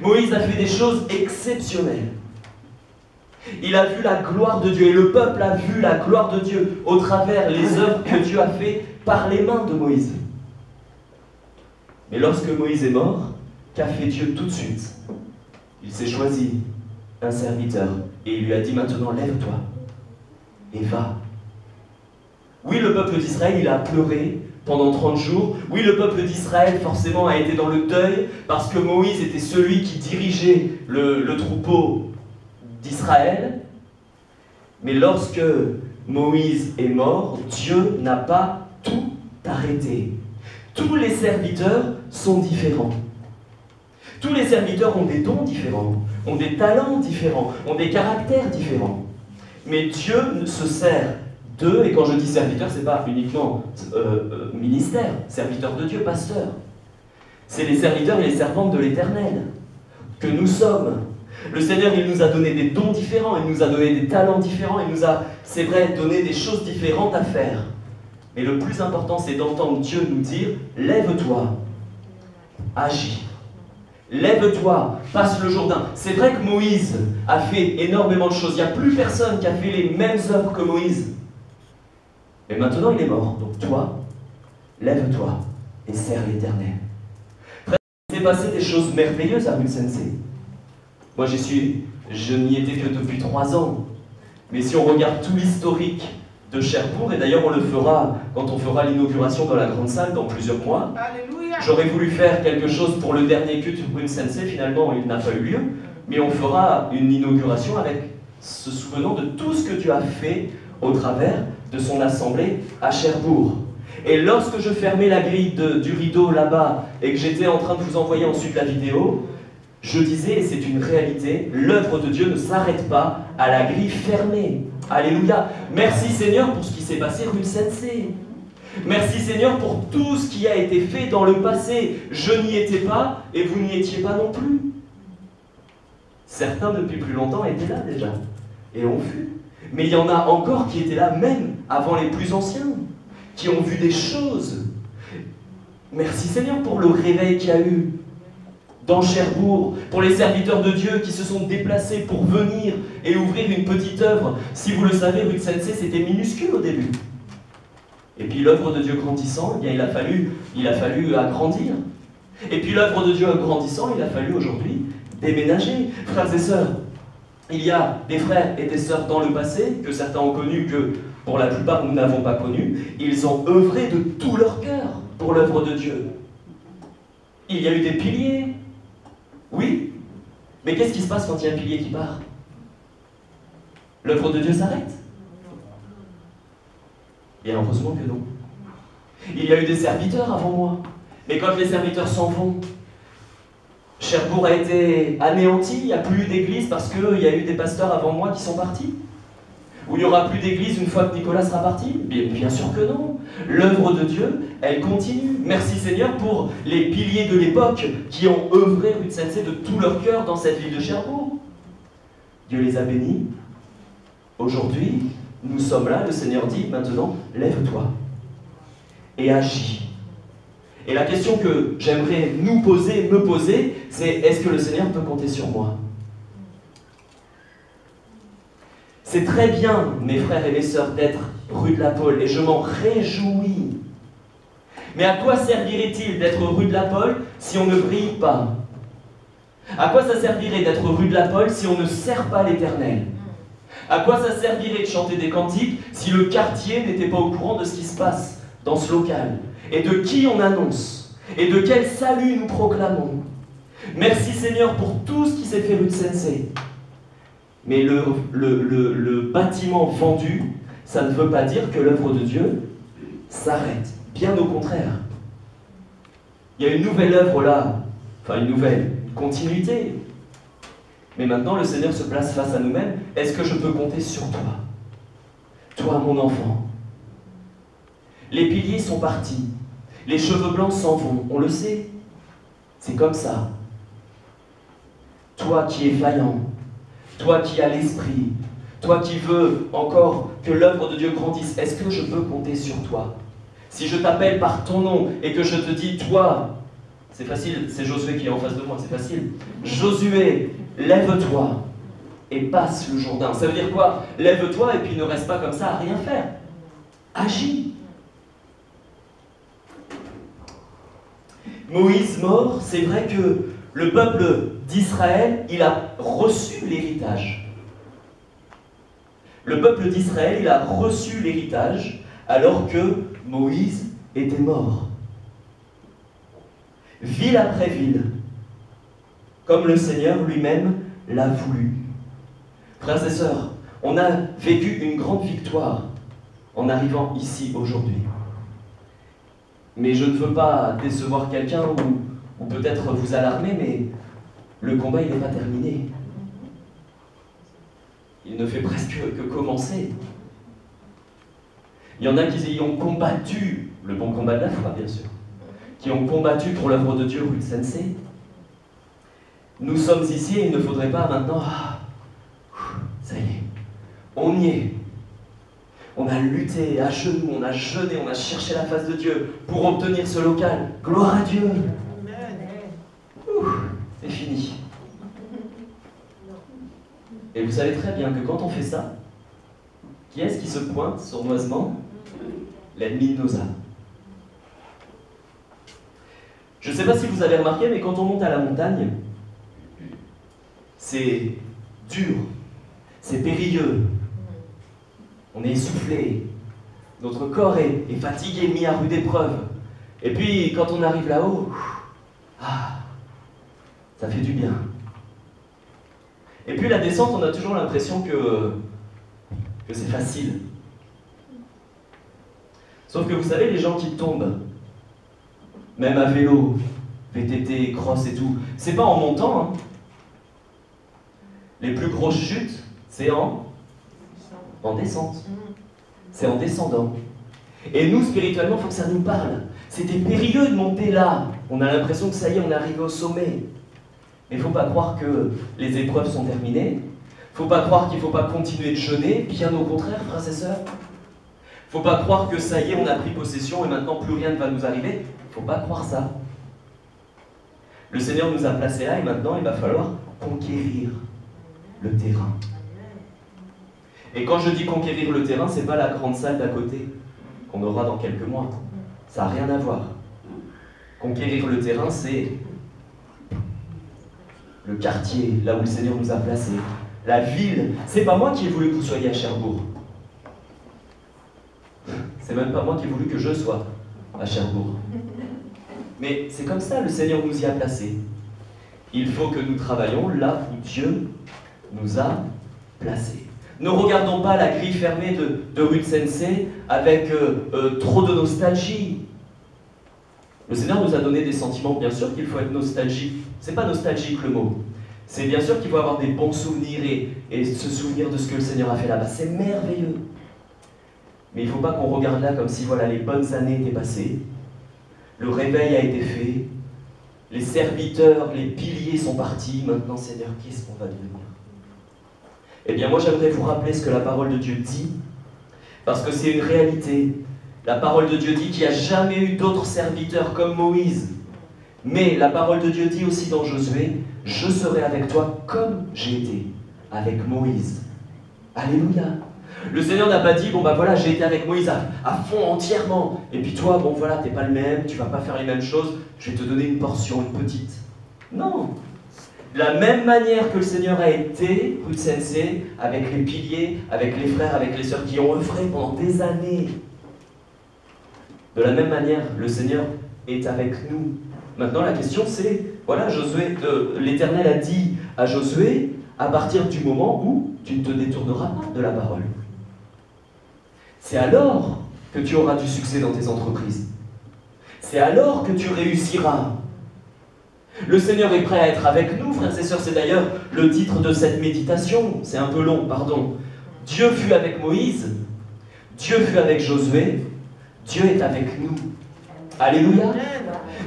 Moïse a fait des choses exceptionnelles. Il a vu la gloire de Dieu, et le peuple a vu la gloire de Dieu au travers les œuvres que Dieu a fait par les mains de Moïse. Mais lorsque Moïse est mort, qu'a fait Dieu tout de suite? Il s'est choisi un serviteur et il lui a dit maintenant lève-toi et va. Oui, le peuple d'Israël, il a pleuré pendant 30 jours. Oui, le peuple d'Israël forcément a été dans le deuil parce que Moïse était celui qui dirigeait le troupeau d'Israël. Mais lorsque Moïse est mort, Dieu n'a pas tout arrêté. Tous les serviteurs sont différents. Tous les serviteurs ont des dons différents, ont des talents différents, ont des caractères différents. Mais Dieu se sert d'eux, et quand je dis serviteur, ce n'est pas uniquement ministère, serviteur de Dieu, pasteur. C'est les serviteurs et les servantes de l'Éternel que nous sommes. Le Seigneur, il nous a donné des dons différents, il nous a donné des talents différents, il nous a, c'est vrai, donné des choses différentes à faire. Mais le plus important, c'est d'entendre Dieu nous dire « Lève-toi, agis, Lève-toi, passe le Jourdain. C'est vrai que Moïse a fait énormément de choses. Il n'y a plus personne qui a fait les mêmes œuvres que Moïse. Et maintenant, il est mort. Donc toi, lève-toi et sers l'Éternel. Frère, il s'est passé des choses merveilleuses à Rue Sensei. Moi, je n'y étais que depuis 3 ans. Mais si on regarde tout l'historique de Cherbourg, et d'ailleurs on le fera quand on fera l'inauguration dans la grande salle dans plusieurs mois. Alléluia. J'aurais voulu faire quelque chose pour le dernier culte Rue Sensei, finalement il n'a pas eu lieu. Mais on fera une inauguration avec se souvenant de tout ce que tu as fait au travers de son assemblée à Cherbourg. Et lorsque je fermais la grille du rideau là-bas et que j'étais en train de vous envoyer ensuite la vidéo, je disais, et c'est une réalité, l'œuvre de Dieu ne s'arrête pas à la grille fermée. Alléluia. Merci Seigneur pour ce qui s'est passé rue Sensei. Merci Seigneur pour tout ce qui a été fait dans le passé. Je n'y étais pas et vous n'y étiez pas non plus. Certains depuis plus longtemps étaient là déjà et ont vu. Mais il y en a encore qui étaient là même avant les plus anciens, qui ont vu des choses. Merci Seigneur pour le réveil qu'il y a eu dans Cherbourg, pour les serviteurs de Dieu qui se sont déplacés pour venir et ouvrir une petite œuvre. Si vous le savez, rue Sensei, c'était minuscule au début. Et puis l'œuvre de Dieu grandissant, eh bien, il a fallu agrandir. Et puis l'œuvre de Dieu grandissant, il a fallu aujourd'hui déménager. Frères et sœurs, il y a des frères et des sœurs dans le passé, que certains ont connus, que pour la plupart nous n'avons pas connus. Ils ont œuvré de tout leur cœur pour l'œuvre de Dieu. Il y a eu des piliers. Oui, mais qu'est-ce qui se passe quand il y a un pilier qui part? L'œuvre de Dieu s'arrête? Bien heureusement que non. Il y a eu des serviteurs avant moi, mais quand les serviteurs s'en vont, Cherbourg a été anéanti, il n'y a plus eu d'église parce qu'il y a eu des pasteurs avant moi qui sont partis. Ou il n'y aura plus d'église une fois que Nicolas sera parti? Bien sûr que non. L'œuvre de Dieu, elle continue. Merci Seigneur pour les piliers de l'époque qui ont œuvré rue Sensei de tout leur cœur dans cette ville de Cherbourg. Dieu les a bénis. Aujourd'hui, nous sommes là, le Seigneur dit maintenant, lève-toi et agis. Et la question que j'aimerais me poser, c'est est-ce que le Seigneur peut compter sur moi? C'est très bien, mes frères et mes sœurs, d'être rue de la Pôle, et je m'en réjouis. Mais à quoi servirait-il d'être rue de la Pôle si on ne brille pas? À quoi ça servirait d'être rue de la Pôle si on ne sert pas l'Éternel? À quoi ça servirait de chanter des cantiques si le quartier n'était pas au courant de ce qui se passe dans ce local? Et de qui on annonce? Et de quel salut nous proclamons? Merci Seigneur pour tout ce qui s'est fait rue de Sensei. Mais le bâtiment vendu, ça ne veut pas dire que l'œuvre de Dieu s'arrête. Bien au contraire. Il y a une nouvelle œuvre là, enfin une nouvelle continuité. Mais maintenant, le Seigneur se place face à nous-mêmes. Est-ce que je peux compter sur toi? Toi, mon enfant. Les piliers sont partis. Les cheveux blancs s'en vont. On le sait. C'est comme ça. Toi qui es vaillant. Toi qui as l'esprit, toi qui veux encore que l'œuvre de Dieu grandisse, est-ce que je peux compter sur toi? Si je t'appelle par ton nom et que je te dis, toi, c'est facile, c'est Josué qui est en face de moi, c'est facile. Josué, lève-toi et passe le Jourdain. Ça veut dire quoi? Lève-toi et puis ne reste pas comme ça à rien faire. Agis. Moïse mort, c'est vrai que le peuple d'Israël, il a reçu l'héritage. Le peuple d'Israël, il a reçu l'héritage alors que Moïse était mort. Ville après ville, comme le Seigneur lui-même l'a voulu. Frères et sœurs, on a vécu une grande victoire en arrivant ici aujourd'hui. Mais je ne veux pas décevoir quelqu'un ou peut-être vous alarmer, mais le combat, il n'est pas terminé. Il ne fait presque que commencer. Il y en a qui y ont combattu, le bon combat de la foi, bien sûr, qui ont combattu pour l'œuvre de Dieu rue Sensei. Nous sommes ici et il ne faudrait pas maintenant... ça y est, on y est. On a lutté à genoux, on a jeûné, on a cherché la face de Dieu pour obtenir ce local. Gloire à Dieu. Et vous savez très bien que quand on fait ça, qui est-ce qui se pointe sournoisement? L'ennemi de nos âmes. Je ne sais pas si vous avez remarqué, mais quand on monte à la montagne, c'est dur, c'est périlleux, on est essoufflé, notre corps est fatigué, mis à rude épreuve. Et puis, quand on arrive là-haut, ça fait du bien. Et puis la descente, on a toujours l'impression que c'est facile. Sauf que vous savez, les gens qui tombent, même à vélo, VTT, cross et tout, c'est pas en montant. Hein. Les plus grosses chutes, c'est en descente. C'est en descendant. Et nous, spirituellement, il faut que ça nous parle. C'était périlleux de monter là. On a l'impression que ça y est, on est arrivé au sommet. Mais il ne faut pas croire que les épreuves sont terminées. Il ne faut pas croire qu'il ne faut pas continuer de jeûner. Bien au contraire, frères et sœurs. Il ne faut pas croire que ça y est, on a pris possession et maintenant plus rien ne va nous arriver. Il ne faut pas croire ça. Le Seigneur nous a placés là et maintenant il va falloir conquérir le terrain. Et quand je dis conquérir le terrain, ce n'est pas la grande salle d'à côté qu'on aura dans quelques mois. Ça n'a rien à voir. Conquérir le terrain, c'est le quartier, là où le Seigneur nous a placés. La ville. C'est pas moi qui ai voulu que vous soyez à Cherbourg. C'est même pas moi qui ai voulu que je sois à Cherbourg. Mais c'est comme ça, le Seigneur nous y a placés. Il faut que nous travaillions là où Dieu nous a placés. Ne regardons pas la grille fermée de rue de Sensei avec trop de nostalgie. Le Seigneur nous a donné des sentiments, bien sûr qu'il faut être nostalgique. C'est pas nostalgique le mot. C'est bien sûr qu'il faut avoir des bons souvenirs et se souvenir de ce que le Seigneur a fait là-bas. C'est merveilleux. Mais il ne faut pas qu'on regarde là comme si voilà, les bonnes années étaient passées. Le réveil a été fait. Les serviteurs, les piliers sont partis. Maintenant, Seigneur, qu'est-ce qu'on va devenir? Eh bien, moi, j'aimerais vous rappeler ce que la parole de Dieu dit, parce que c'est une réalité. La parole de Dieu dit qu'il n'y a jamais eu d'autres serviteurs comme Moïse. Mais la parole de Dieu dit aussi dans Josué, « Je serai avec toi comme j'ai été avec Moïse. » Alléluia. Le Seigneur n'a pas dit, bon ben voilà, j'ai été avec Moïse à fond, entièrement. Et puis toi, bon voilà, t'es pas le même, tu vas pas faire les mêmes choses, je vais te donner une portion, une petite. Non. De la même manière que le Seigneur a été, rue de Sensei, avec les piliers, avec les frères, avec les sœurs qui ont œuvré pendant des années. De la même manière, le Seigneur est avec nous. Maintenant, la question c'est, voilà, Josué, l'Éternel a dit à Josué, à partir du moment où tu ne te détourneras pas de la parole. C'est alors que tu auras du succès dans tes entreprises. C'est alors que tu réussiras. Le Seigneur est prêt à être avec nous, frères et sœurs. C'est d'ailleurs le titre de cette méditation. C'est un peu long, pardon. Dieu fut avec Moïse. Dieu fut avec Josué. Dieu est avec nous. Alléluia.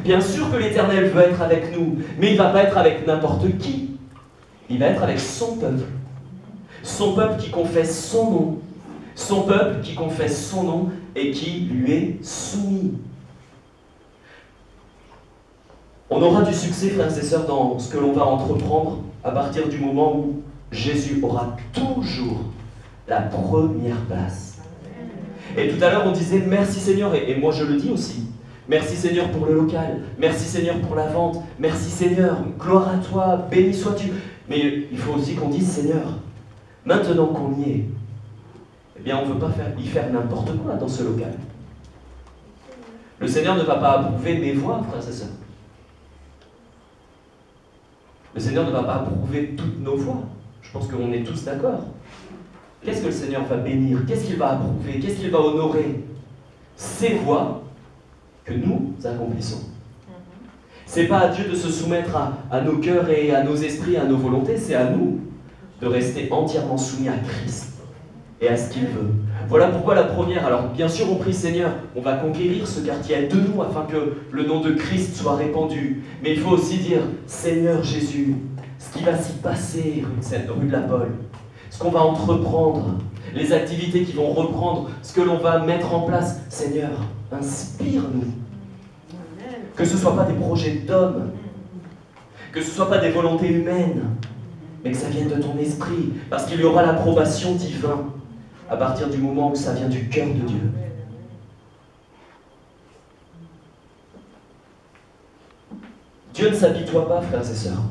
Bien sûr que l'Éternel veut être avec nous, mais il ne va pas être avec n'importe qui. Il va être avec son peuple. Son peuple qui confesse son nom. Son peuple qui confesse son nom et qui lui est soumis. On aura du succès, frères et sœurs, dans ce que l'on va entreprendre à partir du moment où Jésus aura toujours la première place. Et tout à l'heure, on disait merci Seigneur, et moi je le dis aussi. Merci Seigneur pour le local, merci Seigneur pour la vente, merci Seigneur, gloire à toi, béni sois-tu. Mais il faut aussi qu'on dise Seigneur, maintenant qu'on y est, eh bien on ne veut pas y faire n'importe quoi dans ce local. Le Seigneur ne va pas approuver mes voix, frères et sœurs. Le Seigneur ne va pas approuver toutes nos voix. Je pense qu'on est tous d'accord. Qu'est-ce que le Seigneur va bénir? Qu'est-ce qu'il va approuver? Qu'est-ce qu'il va honorer? Ces voix que nous accomplissons. C'est pas à Dieu de se soumettre à nos cœurs et à nos esprits, à nos volontés, c'est à nous de rester entièrement soumis à Christ et à ce qu'il veut. Voilà pourquoi la première, alors bien sûr on prie Seigneur, on va conquérir ce quartier de nous afin que le nom de Christ soit répandu. Mais il faut aussi dire, Seigneur Jésus, ce qui va s'y passer rue de la Pole, ce qu'on va entreprendre, les activités qui vont reprendre, ce que l'on va mettre en place, Seigneur, inspire-nous. Que ce ne soit pas des projets d'hommes, que ce ne soit pas des volontés humaines, mais que ça vienne de ton esprit, parce qu'il y aura l'approbation divine à partir du moment où ça vient du cœur de Dieu. Dieu ne s'apitoie pas, frères et sœurs.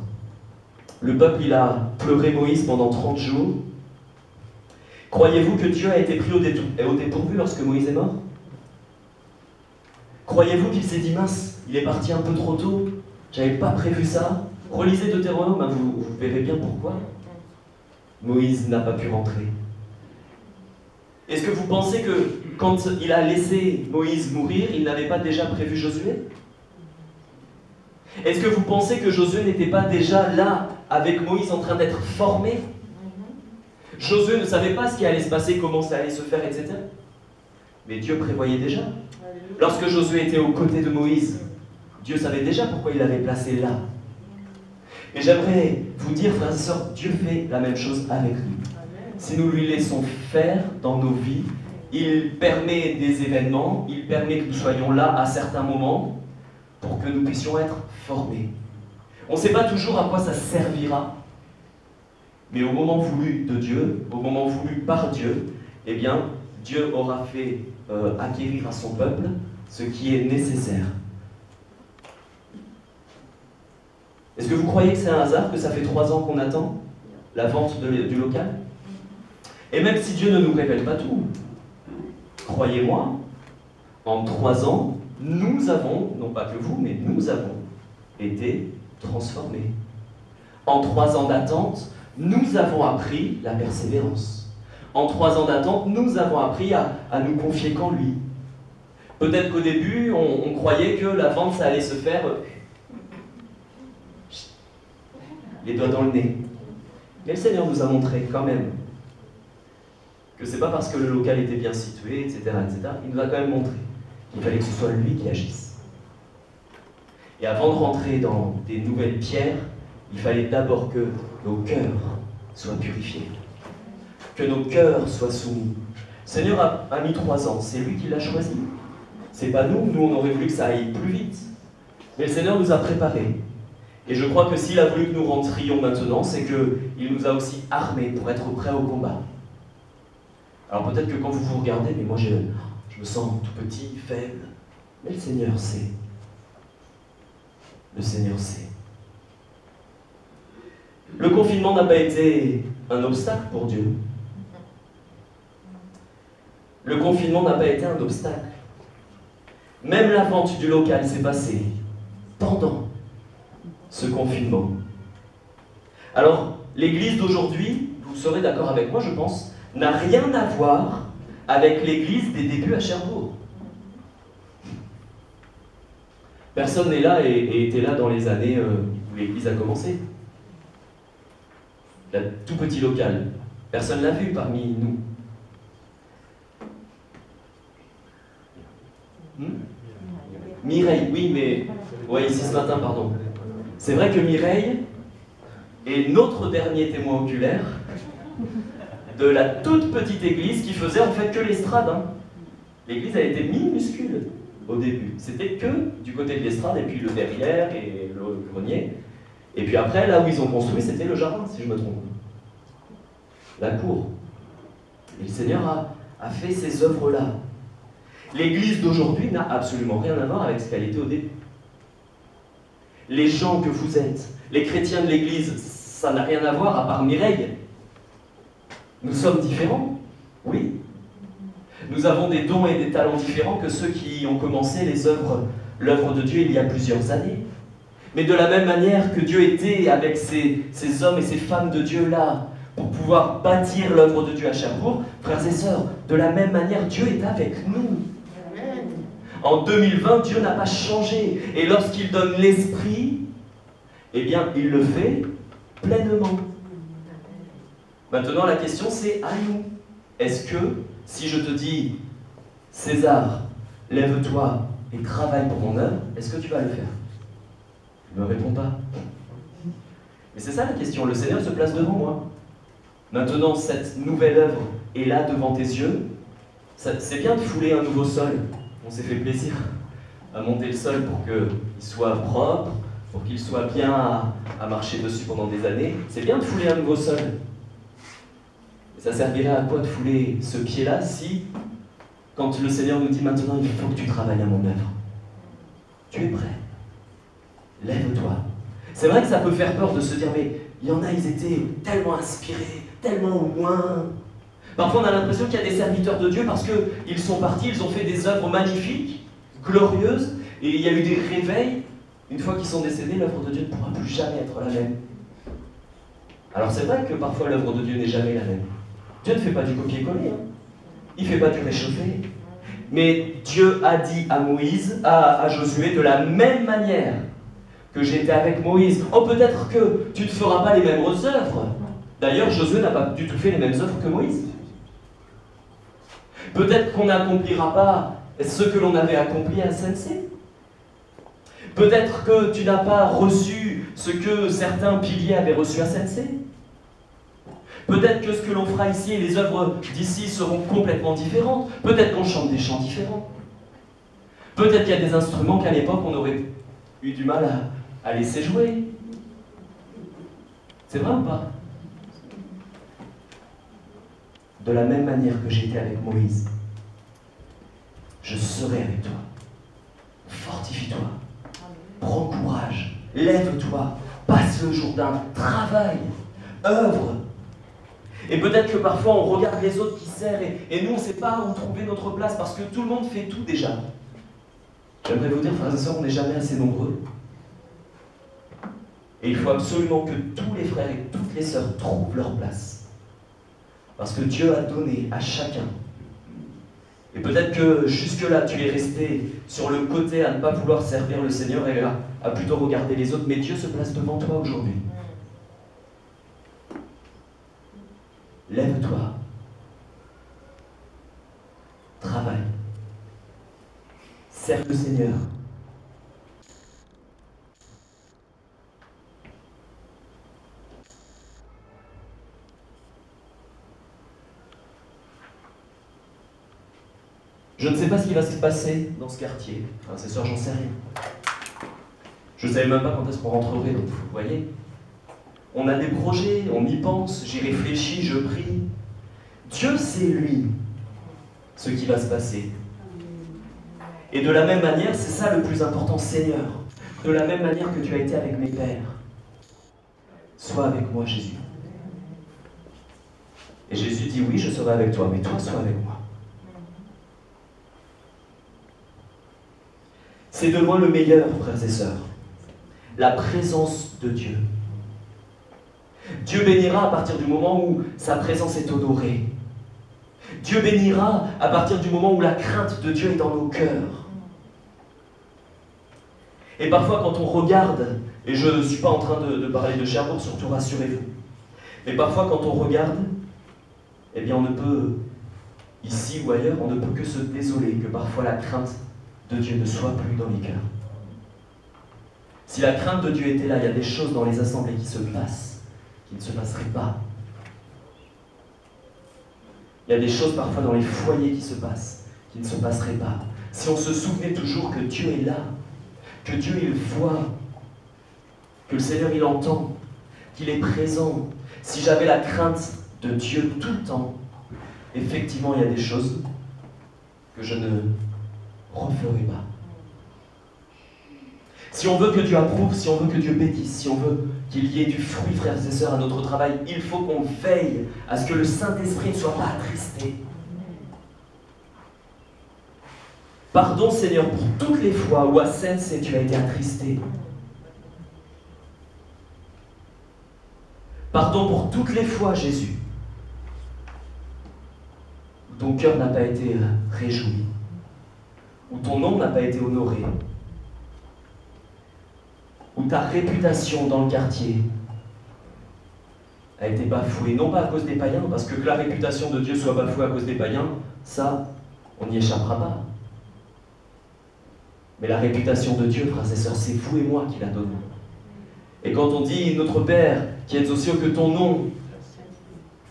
Le peuple, il a pleuré Moïse pendant 30 jours. Croyez-vous que Dieu a été pris au dépourvu lorsque Moïse est mort? Croyez-vous qu'il s'est dit, mince, il est parti un peu trop tôt, j'avais pas prévu ça? Relisez Deutéronome, hein, vous verrez bien pourquoi. Moïse n'a pas pu rentrer. Est-ce que vous pensez que quand il a laissé Moïse mourir, il n'avait pas déjà prévu Josué? Est-ce que vous pensez que Josué n'était pas déjà là, avec Moïse, en train d'être formé? Josué ne savait pas ce qui allait se passer, comment ça allait se faire, etc. Mais Dieu prévoyait déjà. Lorsque Josué était aux côtés de Moïse, Dieu savait déjà pourquoi il l'avait placé là. Et j'aimerais vous dire, frères et sœurs, Dieu fait la même chose avec nous. Si nous lui laissons faire dans nos vies, il permet des événements, il permet que nous soyons là à certains moments pour que nous puissions être formés. On ne sait pas toujours à quoi ça servira, mais au moment voulu de Dieu, au moment voulu par Dieu, eh bien, Dieu aura fait acquérir à son peuple ce qui est nécessaire. Est-ce que vous croyez que c'est un hasard que ça fait 3 ans qu'on attend la vente du local? Et même si Dieu ne nous révèle pas tout, croyez-moi, en 3 ans, nous avons, non pas que vous, mais nous avons été transformés. En 3 ans d'attente, nous avons appris la persévérance. En 3 ans d'attente, nous avons appris à nous confier qu'en lui. Peut-être qu'au début, on croyait que la vente, ça allait se faire les doigts dans le nez. Mais le Seigneur nous a montré quand même que c'est pas parce que le local était bien situé, etc., il nous a quand même montré qu'il fallait que ce soit lui qui agisse. Et avant de rentrer dans des nouvelles pierres, il fallait d'abord que nos cœurs soient purifiés, que nos cœurs soient soumis. Le Seigneur a mis 3 ans, c'est lui qui l'a choisi. C'est pas nous, on aurait voulu que ça aille plus vite. Mais le Seigneur nous a préparés. Et je crois que s'il a voulu que nous rentrions maintenant, c'est qu'il nous a aussi armés pour être prêts au combat. Alors peut-être que quand vous vous regardez, mais moi je me sens tout petit, faible. Mais le Seigneur sait. Le Seigneur sait. Le confinement n'a pas été un obstacle pour Dieu. Le confinement n'a pas été un obstacle. Même la vente du local s'est passée pendant ce confinement. Alors, l'église d'aujourd'hui, vous serez d'accord avec moi, je pense, n'a rien à voir avec l'église des débuts à Cherbourg. Personne n'est là et était là dans les années où l'église a commencé. Le tout petit local. Personne ne l'a vu parmi nous. Mireille, oui, mais... Ouais, ici ce matin, pardon. C'est vrai que Mireille est notre dernier témoin oculaire de la toute petite église qui faisait en fait que l'estrade. Hein. L'église a été minuscule au début. C'était que du côté de l'estrade et puis le derrière et le grenier. Et puis après, là où ils ont construit, c'était le jardin, si je me trompe. La cour. Et le Seigneur a fait ces œuvres-là. L'église d'aujourd'hui n'a absolument rien à voir avec ce qu'elle était au début. Les gens que vous êtes, les chrétiens de l'église, ça n'a rien à voir à part Mireille. Nous sommes différents, oui. Nous avons des dons et des talents différents que ceux qui ont commencé l'œuvre de Dieu il y a plusieurs années. Mais de la même manière que Dieu était avec ces hommes et ces femmes de Dieu là, pour pouvoir bâtir l'œuvre de Dieu à Cherbourg, frères et sœurs, de la même manière, Dieu est avec nous. En 2020, Dieu n'a pas changé. Et lorsqu'il donne l'esprit, eh bien, il le fait pleinement. Maintenant, la question, c'est à nous. Est-ce que, si je te dis, César, lève-toi et travaille pour mon œuvre, est-ce que tu vas le faire? Il ne me répond pas. Mais c'est ça la question. Le Seigneur se place devant moi. Maintenant, cette nouvelle œuvre est là devant tes yeux. C'est bien de fouler un nouveau sol. On s'est fait plaisir à monter le sol pour qu'il soit propre, pour qu'il soit bien à marcher dessus pendant des années. C'est bien de fouler un nouveau sol. Mais ça servirait à quoi de fouler ce pied-là si, quand le Seigneur nous dit maintenant, il faut que tu travailles à mon œuvre. Tu es prêt. Lève-toi. C'est vrai que ça peut faire peur de se dire, mais il y en a, ils étaient tellement inspirés, tellement loin. Parfois, on a l'impression qu'il y a des serviteurs de Dieu parce qu'ils sont partis, ils ont fait des œuvres magnifiques, glorieuses, et il y a eu des réveils. Une fois qu'ils sont décédés, l'œuvre de Dieu ne pourra plus jamais être la même. Alors c'est vrai que parfois l'œuvre de Dieu n'est jamais la même. Dieu ne fait pas du copier-coller, hein. Il ne fait pas du réchauffé. Mais Dieu a dit à Moïse, à Josué, de la même manière que j'étais avec Moïse. Oh, peut-être que tu ne feras pas les mêmes œuvres. D'ailleurs, Josué n'a pas du tout fait les mêmes œuvres que Moïse. Peut-être qu'on n'accomplira pas ce que l'on avait accompli à Sensei. Peut-être que tu n'as pas reçu ce que certains piliers avaient reçu à Sensei. Peut-être que ce que l'on fera ici et les œuvres d'ici seront complètement différentes. Peut-être qu'on chante des chants différents. Peut-être qu'il y a des instruments qu'à l'époque on aurait eu du mal à laisser jouer. C'est vrai ou pas? De la même manière que j'étais avec Moïse, je serai avec toi. Fortifie-toi. Prends courage. Lève-toi. Passe le Jourdain. Travaille. Œuvre. Et peut-être que parfois on regarde les autres qui servent et nous on ne sait pas où trouver notre place parce que tout le monde fait tout déjà. J'aimerais vous dire, frères et sœurs, on n'est jamais assez nombreux. Et il faut absolument que tous les frères et toutes les sœurs trouvent leur place. Parce que Dieu a donné à chacun. Et peut-être que jusque-là, tu es resté sur le côté à ne pas vouloir servir le Seigneur et à plutôt regarder les autres. Mais Dieu se place devant toi aujourd'hui. Lève-toi. Travaille. Serve le Seigneur. Je ne sais pas ce qui va se passer dans ce quartier. Enfin, c'est sûr, j'en sais rien. Je ne savais même pas quand est-ce qu'on rentrerait, donc vous voyez. On a des projets, on y pense, j'y réfléchis, je prie. Dieu sait, lui, ce qui va se passer. Et de la même manière, c'est ça le plus important, Seigneur. De la même manière que tu as été avec mes pères, sois avec moi, Jésus. Et Jésus dit, oui, je serai avec toi, mais toi, sois avec moi. C'est de loin le meilleur, frères et sœurs. La présence de Dieu. Dieu bénira à partir du moment où sa présence est honorée. Dieu bénira à partir du moment où la crainte de Dieu est dans nos cœurs. Et parfois quand on regarde, et je ne suis pas en train de parler de Cherbourg, surtout rassurez-vous, mais parfois quand on regarde, eh bien on ne peut, ici ou ailleurs, on ne peut que se désoler que parfois la crainte de Dieu ne soit plus dans les cœurs. Si la crainte de Dieu était là, il y a des choses dans les assemblées qui se passent, qui ne se passeraient pas. Il y a des choses parfois dans les foyers qui se passent, qui ne se passeraient pas. Si on se souvenait toujours que Dieu est là, que Dieu il voit, que le Seigneur il entend, qu'il est présent. Si j'avais la crainte de Dieu tout le temps, effectivement il y a des choses que je ne referai pas. Si on veut que Dieu approuve, si on veut que Dieu bénisse, si on veut qu'il y ait du fruit, frères et sœurs, à notre travail, il faut qu'on veille à ce que le Saint-Esprit ne soit pas attristé. Pardon, Seigneur, pour toutes les fois où à Sensei tu as été attristé. Pardon pour toutes les fois, Jésus, où ton cœur n'a pas été réjoui, où ton nom n'a pas été honoré, où ta réputation dans le quartier a été bafouée, non pas à cause des païens, parce que la réputation de Dieu soit bafouée à cause des païens, ça, on n'y échappera pas. Mais la réputation de Dieu, frères et sœurs, c'est vous et moi qui la donnons. Et quand on dit « Notre Père, qui es aux cieux, que ton nom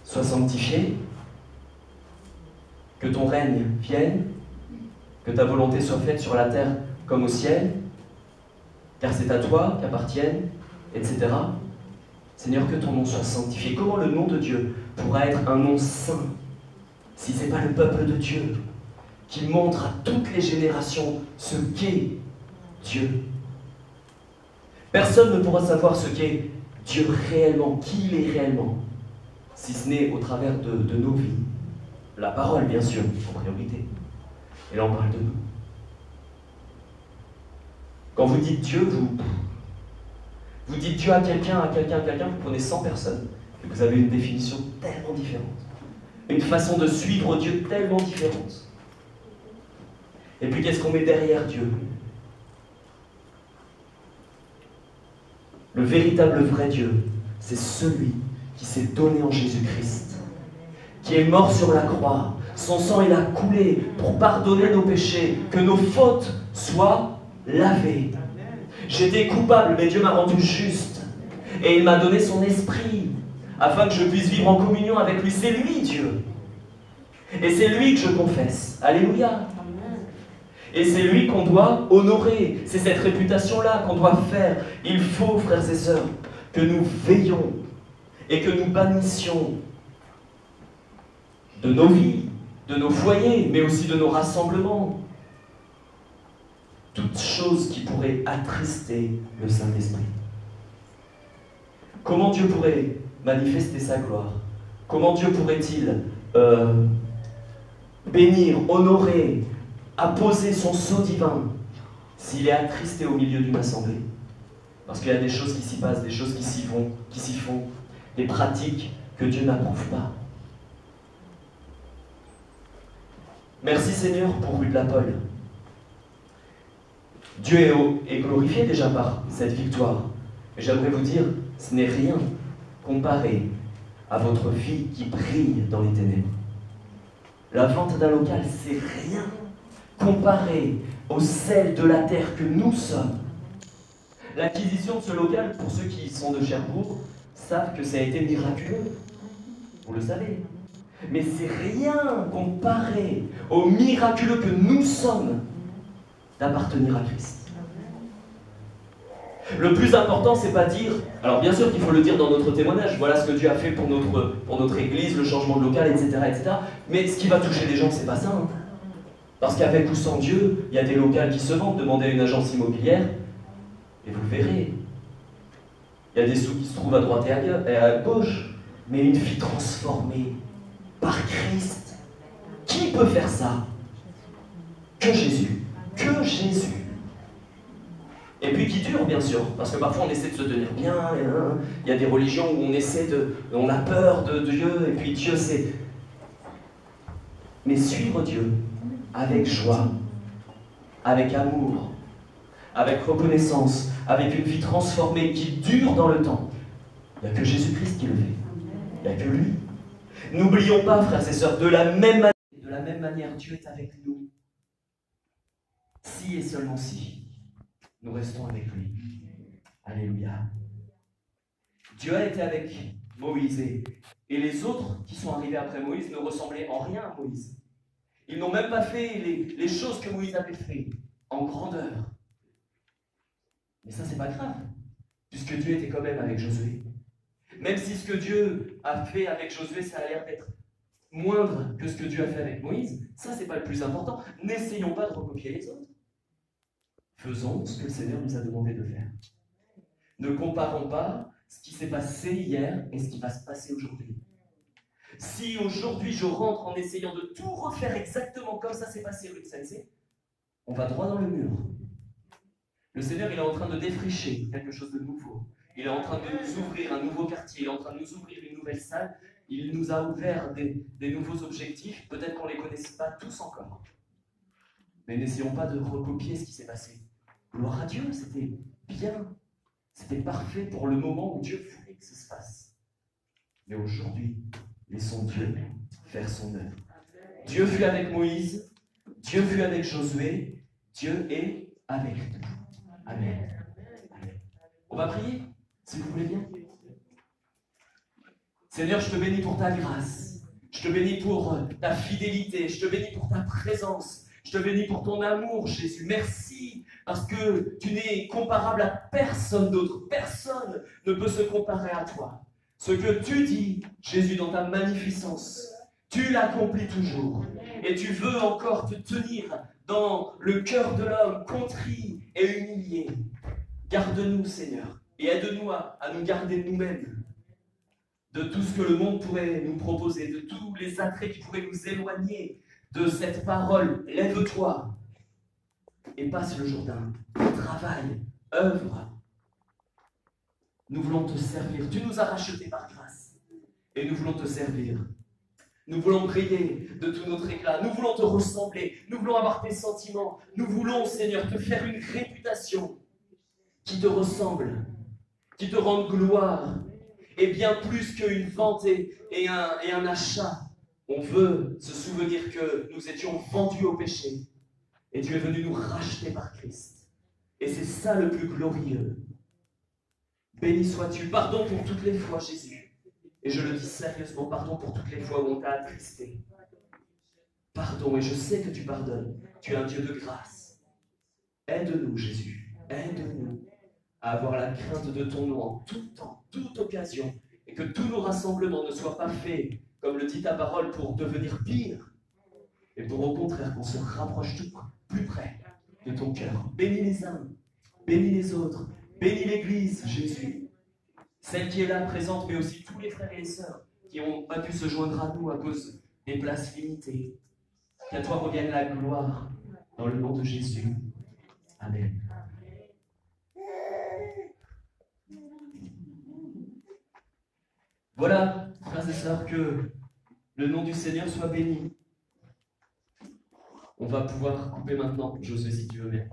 soit sanctifié, que ton règne vienne, que ta volonté soit faite sur la terre comme au ciel », car c'est à toi qu'appartiennent, etc. Seigneur, que ton nom soit sanctifié. Comment le nom de Dieu pourra être un nom saint si ce n'est pas le peuple de Dieu qui montre à toutes les générations ce qu'est Dieu? Personne ne pourra savoir ce qu'est Dieu réellement, qui il est réellement, si ce n'est au travers de nos vies. La parole, bien sûr, en priorité. Et là, on parle de nous. Quand vous dites Dieu, vous dites Dieu à quelqu'un, vous prenez 100 personnes, et vous avez une définition tellement différente. Une façon de suivre Dieu tellement différente. Et puis, qu'est-ce qu'on met derrière Dieu? Le véritable vrai Dieu, c'est celui qui s'est donné en Jésus-Christ, qui est mort sur la croix. Son sang, il a coulé pour pardonner nos péchés, que nos fautes soient lavées. J'étais coupable, mais Dieu m'a rendu juste. Et il m'a donné son esprit, afin que je puisse vivre en communion avec lui. C'est lui, Dieu. Et c'est lui que je confesse. Alléluia. Et c'est lui qu'on doit honorer. C'est cette réputation-là qu'on doit faire. Il faut, frères et sœurs, que nous veillions et que nous bannissions de nos vies, de nos foyers, mais aussi de nos rassemblements, toute chose qui pourrait attrister le Saint-Esprit. Comment Dieu pourrait manifester sa gloire? Comment Dieu pourrait-il bénir, honorer, apposer son sceau divin s'il est attristé au milieu d'une assemblée? Parce qu'il y a des choses qui s'y passent, des choses qui s'y font, des pratiques que Dieu n'approuve pas. Merci Seigneur pour Rue de la Pole. Dieu est glorifié déjà par cette victoire. Mais j'aimerais vous dire, ce n'est rien comparé à votre vie qui brille dans les ténèbres. La vente d'un local, c'est rien comparé au sel de la terre que nous sommes. L'acquisition de ce local, pour ceux qui sont de Cherbourg, savent que ça a été miraculeux. Vous le savez. Mais c'est rien comparé au miraculeux que nous sommes d'appartenir à Christ. Le plus important, c'est pas dire... Alors bien sûr qu'il faut le dire dans notre témoignage, voilà ce que Dieu a fait pour notre église, le changement de local, etc., etc. Mais ce qui va toucher les gens, c'est pas ça. Hein. Parce qu'avec ou sans Dieu, il y a des locaux qui se vendent. Demandez à une agence immobilière, et vous le verrez. Il y a des sous qui se trouvent à droite et à gauche. Mais une vie transformée par Christ, qui peut faire ça? Que Jésus. Que Jésus. Et puis qui dure, bien sûr, parce que parfois on essaie de se tenir bien, il y a des religions où on a peur de Dieu, et puis Dieu c'est... Mais suivre Dieu avec joie, avec amour, avec reconnaissance, avec une vie transformée qui dure dans le temps, il n'y a que Jésus-Christ qui le fait. Il n'y a que lui. N'oublions pas, frères et sœurs, de la même manière, Dieu est avec nous. Si et seulement si nous restons avec lui. Alléluia. Dieu a été avec Moïse et les autres qui sont arrivés après Moïse ne ressemblaient en rien à Moïse. Ils n'ont même pas fait les choses que Moïse avait fait en grandeur. Mais ça, c'est pas grave, puisque Dieu était quand même avec Josué. Même si ce que Dieu a fait avec Josué, ça a l'air d'être moindre que ce que Dieu a fait avec Moïse, ça, c'est pas le plus important. N'essayons pas de recopier les autres. Faisons ce que le Seigneur nous a demandé de faire. Ne comparons pas ce qui s'est passé hier et ce qui va se passer aujourd'hui. Si aujourd'hui je rentre en essayant de tout refaire exactement comme ça s'est passé rue de Sensei, on va droit dans le mur. Le Seigneur, il est en train de défricher quelque chose de nouveau. Il est en train de nous ouvrir un nouveau quartier, il est en train de nous ouvrir une nouvelle salle. Il nous a ouvert des nouveaux objectifs, peut-être qu'on ne les connaissait pas tous encore. Mais n'essayons pas de recopier ce qui s'est passé. Gloire à Dieu, c'était bien, c'était parfait pour le moment où Dieu voulait que ça se fasse. Mais aujourd'hui, laissons Dieu faire son œuvre. Dieu fut avec Moïse, Dieu fut avec Josué, Dieu est avec nous. Amen. Amen. On va prier, si vous voulez bien. Seigneur, je te bénis pour ta grâce, je te bénis pour ta fidélité, je te bénis pour ta présence. Je te bénis pour ton amour, Jésus. Merci parce que tu n'es comparable à personne d'autre. Personne ne peut se comparer à toi. Ce que tu dis, Jésus, dans ta magnificence, tu l'accomplis toujours. Et tu veux encore te tenir dans le cœur de l'homme, contrit et humilié. Garde-nous, Seigneur, et aide-nous à nous garder nous-mêmes de tout ce que le monde pourrait nous proposer, de tous les attraits qui pourraient nous éloigner de cette parole. Lève-toi et passe le Jourdain. Travaille, œuvre. Nous voulons te servir. Tu nous as rachetés par grâce et nous voulons te servir. Nous voulons briller de tout notre éclat. Nous voulons te ressembler. Nous voulons avoir tes sentiments. Nous voulons, Seigneur, te faire une réputation qui te ressemble, qui te rende gloire. Et bien plus qu'une vente et un achat. On veut se souvenir que nous étions vendus au péché. Et tu es venu nous racheter par Christ. Et c'est ça le plus glorieux. Béni sois-tu. Pardon pour toutes les fois, Jésus. Et je le dis sérieusement, pardon pour toutes les fois où on t'a attristé. Pardon, et je sais que tu pardonnes. Tu es un Dieu de grâce. Aide-nous, Jésus. Aide-nous à avoir la crainte de ton nom en tout temps, toute occasion, et que tous nos rassemblements ne soient pas faits, comme le dit ta parole, pour devenir pire, et pour au contraire qu'on se rapproche tout plus près de ton cœur. Bénis les uns, bénis les autres, bénis l'Église, Jésus. Celle qui est là présente, mais aussi tous les frères et les sœurs qui n'ont pas pu se joindre à nous à cause des places limitées. Qu'à toi revienne la gloire dans le nom de Jésus. Amen. Voilà, frères et sœurs, que le nom du Seigneur soit béni. On va pouvoir couper maintenant, Josué, si tu veux bien.